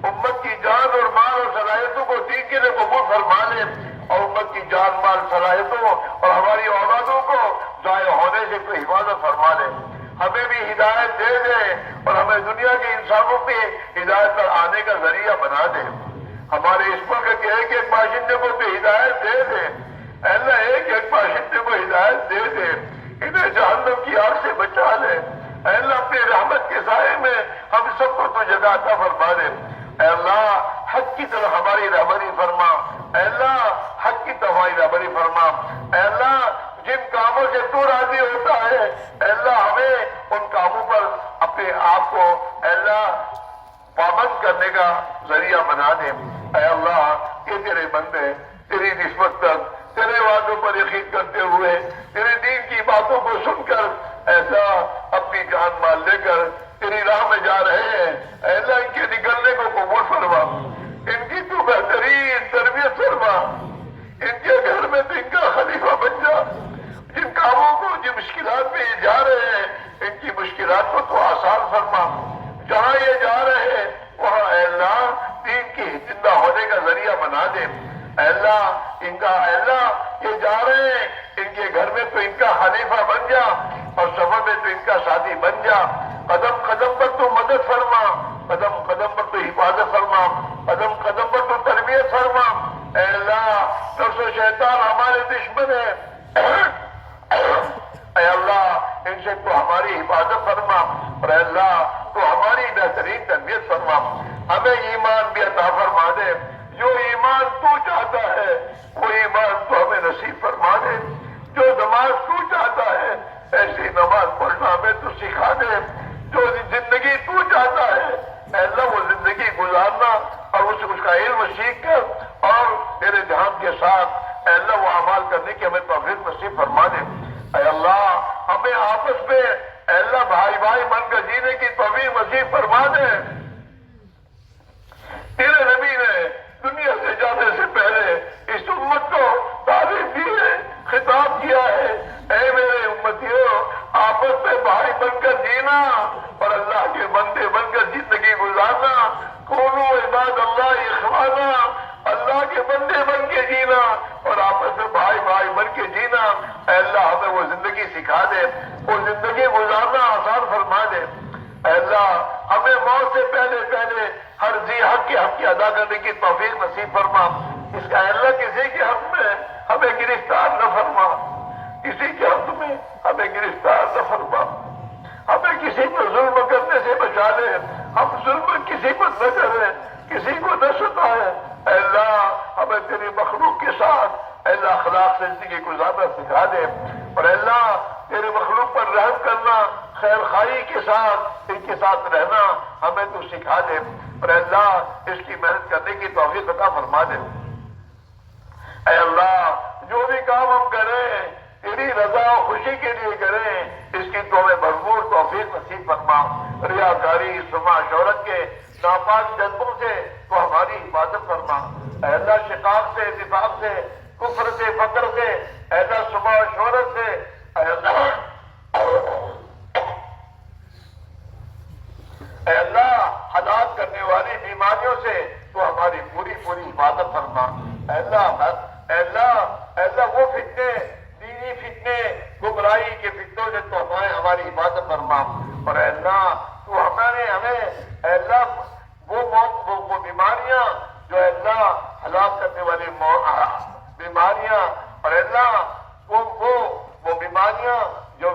امت کی جان اور مال اور صلاحیتوں کو دین کے لیے قبول فرما لے، اور امت کی جان مال صلاحیتوں اور ہماری اولادوں کو ضائع ہونے سے تو حفاظت فرما لے، ہمیں بھی ہدایت دے دے، اور ہمیں دنیا کے انسانوں پہ ہدایت پر آنے کا ذریعہ بنا دے، ہمارے اس ملک کے ایک ایک باشندے کو تو ہدایت دے دے، اے اللہ ایک ایک باشندے کو ہدایت دے دے، انہیں جہنم کی آگ سے بچا لے، اے اللہ اپنی رحمت کے سائے میں ہم سب کو تو جگہ عطا فرما دے، اے اللہ حق کی طرف ہماری رہبری فرما، اے اللہ حق کی طرف ہماری رہبری فرما، اے اللہ جن کاموں سے تو راضی ہوتا ہے اے اللہ ہمیں ان کاموں پر اپنے آپ کو اے اللہ پابند کرنے کا ذریعہ بنا دے۔ اے اللہ یہ تیرے بندے تیری نسبت تک تیرے وعدوں پر یقین کرتے ہوئے تیرے دین کی باتوں کو سن کر ایسا اپنی جان مال لے کر تیری راہ میں جا رہے ہیں، اے اللہ ان کے نکلنے کو قبول فرما، ان کی تو بہترین تربیت فرما، ان کے گھر میں تو ان کا خلیفہ بن جا، جن کاموں کو جن مشکلات میں یہ جا رہے ہیں ان کی مشکلات کو تو آسان فرما، جہاں یہ جا رہے ہیں وہاں اے اللہ دین کی زندہ ہونے کا ذریعہ بنا دے، اے اللہ ان کا اے اللہ یہ جا رہے ہیں ان کے گھر میں تو ان کا خلیفہ بن جا، اور سفر میں تو ان کا ساتھی بن جا، قدم قدم پر تو مدد فرما، قدم قدم پر تو حفاظت فرما، قدم قدم پر تو تربیت فرما، اے اللہ نفس و شیطان ہمارے دشمن ہے، اے اللہ ان سے تو ہماری حفاظت فرما، اور اے اللہ تو ہماری بہترین تربیت فرما، ہمیں ایمان بھی عطا فرما دے، جو ایمان تو چاہتا ہے وہ ایمان تو ہمیں نصیب فرما دے، جو نماز تو چاہتا ہے ایسی نماز پڑھنا ہمیں تو سکھا دے، جو زندگی تو چاہتا ہے اے اللہ وہ زندگی گزارنا اور اس کا علم سیکھ کر اور تیرے دھیان کے ساتھ اے اللہ وہ اعمال کرنے کی ہمیں توفیق نصیب فرما دے، اے اللہ ہمیں آپس میں اے اللہ بھائی بھائی بن کر جینے کی توفیق نصیب فرما دے۔ تیرے نبی نے دنیا سے جانے سے پہلے اس امت کو تعلیم دی ہے، خطاب کیا ہے، اے میرے امتیوں آپس میں بھائی بن کر جینا اور اللہ کے بندے بن کر زندگی گزارنا، کونوا عباد اللہ اخوانا، اللہ کے بندے بن کے جینا اور آپس میں بھائی بھائی بن کے جینا، اے اللہ ہمیں وہ زندگی سکھا دے، وہ زندگی گزارنا آسان فرما دے، اے اللہ ہمیں موت سے پہلے پہلے ہر ذی حق کے حق کی ادا کرنے کی توفیق نصیب فرما، اس کا اللہ کسی کے حق میں ہمیں گرفتار نہ فرما، کسی کے حق میں ہمیں گرفتار نہ فرما، ہمیں کسی پر ظلم کرنے سے بچا لے، ہم ظلم کسی پر نہ کریں، کسی کو نہ ستائیں، اے اللہ ہمیں تیری مخلوق کے ساتھ اے اللہ اخلاق سے زندگی گزارنا سکھا دے، اور اے اللہ تیری مخلوق پر رحم کرنا خیر خواہی کے ساتھ ان کے ساتھ رہنا ہمیں تو سکھا دے، اور اے اللہ اس کی محنت کرنے کی توفیق عطا فرما دے۔ اے اللہ جو بھی کام ہم کریں تیری رضا و خوشی کے لیے کریں، اس کی تو ہمیں بھرپور توفیق نصیب فرما۔ ریاکاری، سمع شہرت کے ناپاک جذبوں سے تو ہماری حفاظت فرما۔ اے اللہ شقاق سے، نفاق سے، کفر سے، فقر سے، اے اللہ سمع و شہرت سے، اے اللہ اے اللہ ہلاک کرنے والی بیماریوں سے تو ہماری پوری پوری حفاظت فرما۔ اے اللہ اے اللہ اے اللہ وہ فتنے، دینی فتنے، گمراہی کے فتنوں سے تو ہماری حفاظت فرما۔ اور اے اللہ تو ہمیں اے اللہ وہ بیماریاں جو اے اللہ ہلاک کرنے والی بیماریاں، اور اے اللہ وہ بیماریاں جو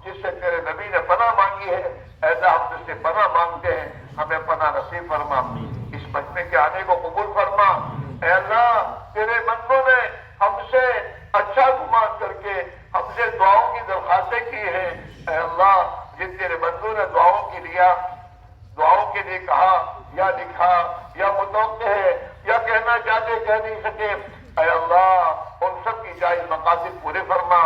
جس سے تیرے نبی نے پناہ مانگی ہے، اے اللہ ہم تجھ سے پناہ مانگتے ہیں، ہمیں پناہ نصیب فرما۔ اس مجمع کے آنے کو قبول فرما۔ اے اللہ تیرے بندوں نے ہم سے اچھا گمان کر کے ہم سے دعاؤں کی درخواستیں کی ہیں، اے اللہ جن تیرے بندوں نے دعاؤں کے لیے کہا یا لکھا یا متوقع ہے یا کہنا چاہتے کہہ نہیں سکے، اے اللہ ان سب کی جائز مقاصد پورے فرما،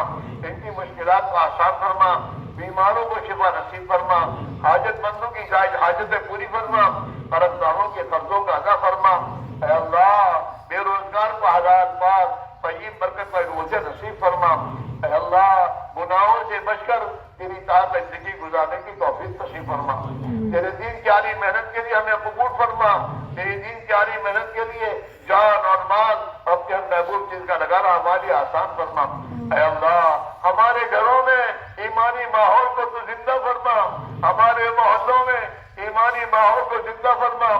ان کی مشکلات کو آسان فرما، بیماروں کو شفا نصیب فرما، حاجت مندوں کی جائز حاجتیں پوری فرما، قرض داروں کے قرضوں کا ادا فرما۔ اے اللہ بے روزگار کو حلال پاک طیب برکت کا روزے نصیب فرما۔ اے اللہ گناہوں سے بچ کر تیری اطاعت میں زندگی گزارنے کی توفیق نصیب فرما۔ تیرے دین کی عالی محنت کے لیے ہمیں قبول فرما، تیری دین کی عالی محنت کے لیے جان اور مال اور اپنے محبوب چیز کا لگانا ہماری آسان فرما۔ اے اللہ ہمارے گھروں میں ایمانی ماحول کو تو زندہ فرما، ہمارے محلوں میں ایمانی ماحول کو زندہ فرما،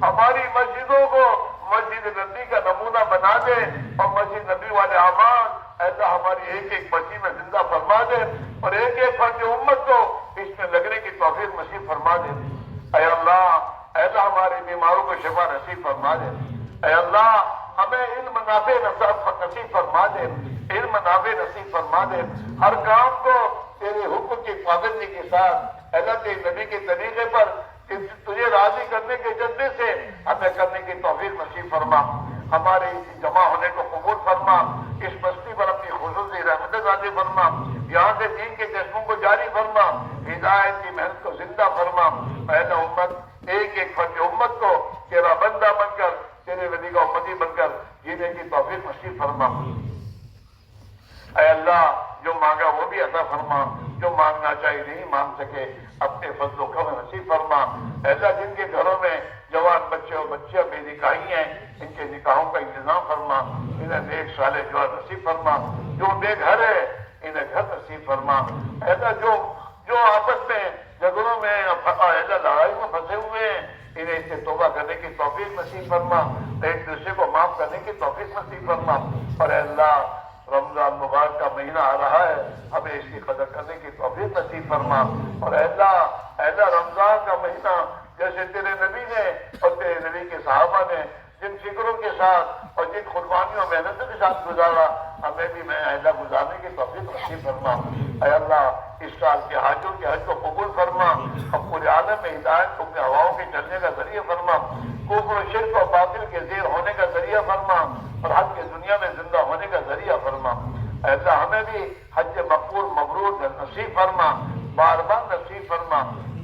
ہماری مسجدوں کو مسجد نبی کا نمونہ بنا دے، اور مسجد نبی والے اعمال ایسا ہماری ایک ایک بچی میں زندہ فرما دے، اور ایک ایک فرد امت کو اس میں لگنے کی توفیق نصیب فرما دے۔ اے اللہ ہمارے بیماروں کو شفا نصیب فرما دے۔ اے اللہ ہمیں علم نافع نصیب فرما دے، علم نافع نصیب فرما دے، ہر کام کو تیرے حکم کی پابندی کے ساتھ اللہ تیرے نبی کے طریقے پر تجھے راضی کرنے کے جذبے سے ہمیں کرنے کی توفیق نصیب فرما۔ ہمارے اس جمع ہونے کو قبول فرما، اس بستی پر اپنی خصوصی رحمت نازل فرما، یہاں سے دین کے جذبوں کو جاری فرما، ہدایت کی محنت کو زندہ فرما۔ اے اللہ امت ایک ایک فرد امت کو تیرا بندہ بن کر، تیرے نبی کا امتی بن کر جینے کی توفیق نصیب فرما۔ اے اللہ جو مانگا وہ بھی عطا فرما، جو مانگنا چاہیے نہیں مانگ سکے اپنے فضل و کرم نصیب فرما۔ اے اللہ جن کے گھروں میں جوان بچے اور بچیاں بے نکاحی ہیں، ان کے نکاحوں کا انتظام فرما، انہیں نیک صالح جوان نصیب فرما، جو بے گھر ہے انہیں گھر نصیب فرما۔ اے اللہ جو آپس میں جھگڑوں میں اللہ لڑائی میں پھنسے ہوئے ہیں، انہیں اس سے توبہ کرنے کی توفیق نصیب فرما، ایک دوسرے کو معاف کرنے کی توفیق نصیب فرما۔ اور اے اللہ رمضان مبارک کا مہینہ آ رہا ہے، ہمیں اس کی قدر کرنے کی توفیق نصیب فرما۔ اور اے اللہ رمضان کا مہینہ جیسے تیرے نبی نے اور تیرے نبی کے صحابہ نے جن فکروں کے ساتھ اور جن قربانیوں محنتوں کے ساتھ گزارا، ہمیں بھی اے اللہ گزارنے کی توفیق نصیب فرما۔ اے اللہ اس سال کے حاجوں کے حج کو قبول فرما، اور پورے عالم میں ہدایت کو اپنے ہواؤں کے چلنے کا ذریعہ فرما، کفر و شرک اور باطل کے زیر ہونے کا ذریعہ فرما، اور حج کی دنیا میں زندہ ہونے کا ذریعہ فرما۔ اے اللہ ہمیں بھی حج مقبول مبرور نصیب فرما، بار بار نصیب فرما۔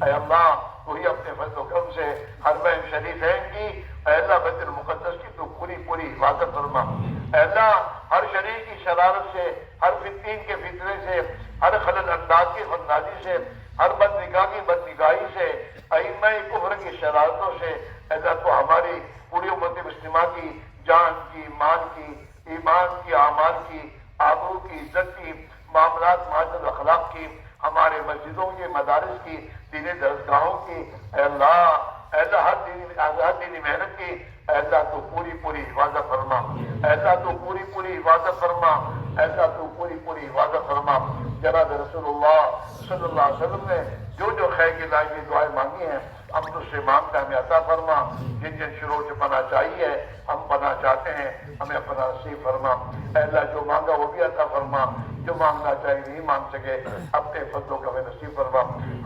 اے اللہ وہی اپنے فضل و کرم سے حرمین شریفین کی، اے اللہ بیت المقدس کی تو پوری پوری حفاظت فرما۔ اے اللہ ہر شریر کی شرارت سے، ہر فتین کے فتنے سے، ہر خلل انداز کی خندازی سے، ہر بد نگاہ کی بد نگاہی سے، ائمہ کفر کی شرارتوں سے، اے اللہ تو ہماری پوری امت مسلمہ کی جان کی، مال کی، ایمان کی، اعمال کی، آبرو کی، عزت کی، معاملات معاشرت اخلاق کی، ہمارے مسجدوں کی، مدارس کی، دینی درسگاہوں کی، اے اللہ ہر دینی محنت کی، اے اللہ تو پوری پوری حفاظت فرما۔ اے اللہ تو پوری پوری حفاظت فرما۔ اے اللہ تو پوری پوری حفاظت فرما۔ جناب رسول اللہ صلی اللہ علیہ وسلم نے جو خیر کی لائق دعائیں مانگی ہیں ہم تجھ سے مانگتے ہمیں عطا فرما، جن جن شرور سے پناہ چاہیے ہم پناہ چاہتے ہیں ہمیں پناہ نصیب فرما۔ اے اللہ جو مانگا وہ بھی عطا فرما، جو مانگنا چاہیے نہیں مانگ سکے اپنے فضلوں کا ہمیں نصیب فرما۔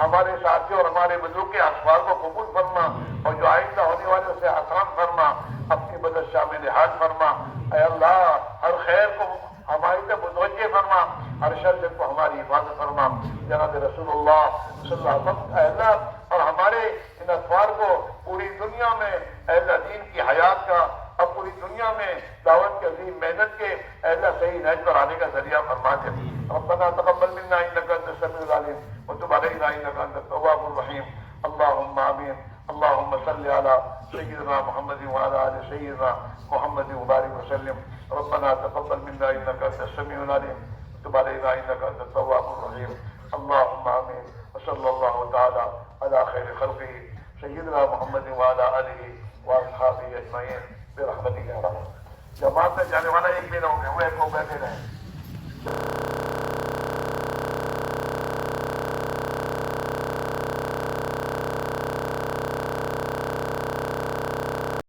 ہمارے ساتھیوں اور ہمارے بزرگ کے اسفار کو قبول فرما، اور جو آئندہ ہونے والے اسے آسان فرما، اپنی مدد شامل حال فرما۔ اے اللہ ہر خیر کو ہماری طرف متوجہ فرما، ہر شر سے کو ہماری حفاظت فرما۔ جناب رسول اللہ صلی اللہ علیہ وسلم اے اللہ اور ہمارے ان اطوار کو پوری دنیا میں اے اللہ دین کی حیات کا اور پوری دنیا میں دعوت کی عظیم محنت کے اے اللہ صحیح نہج پر آنے کا ذریعہ فرما دے۔ ربنا تقبل منا انك انت السميع العليم وتب علينا انك انت التواب الرحيم۔ اللهم امين۔ اللهم صل على سيدنا محمد وعلى ال سيدنا محمد وبارك وسلم۔ ربنا تقبل منا انك انت السميع العليم وتب علينا انك انت التواب الرحيم۔ اللهم امين۔ وصلى الله تعالى على خير خلقه سيدنا محمد وعلى اله واصحابه اجمعين برحمتك يا رب۔ جماعت میں جانے والا ایک بھی نہ ہو گیا، وہ ایک کو بیٹھے رہے۔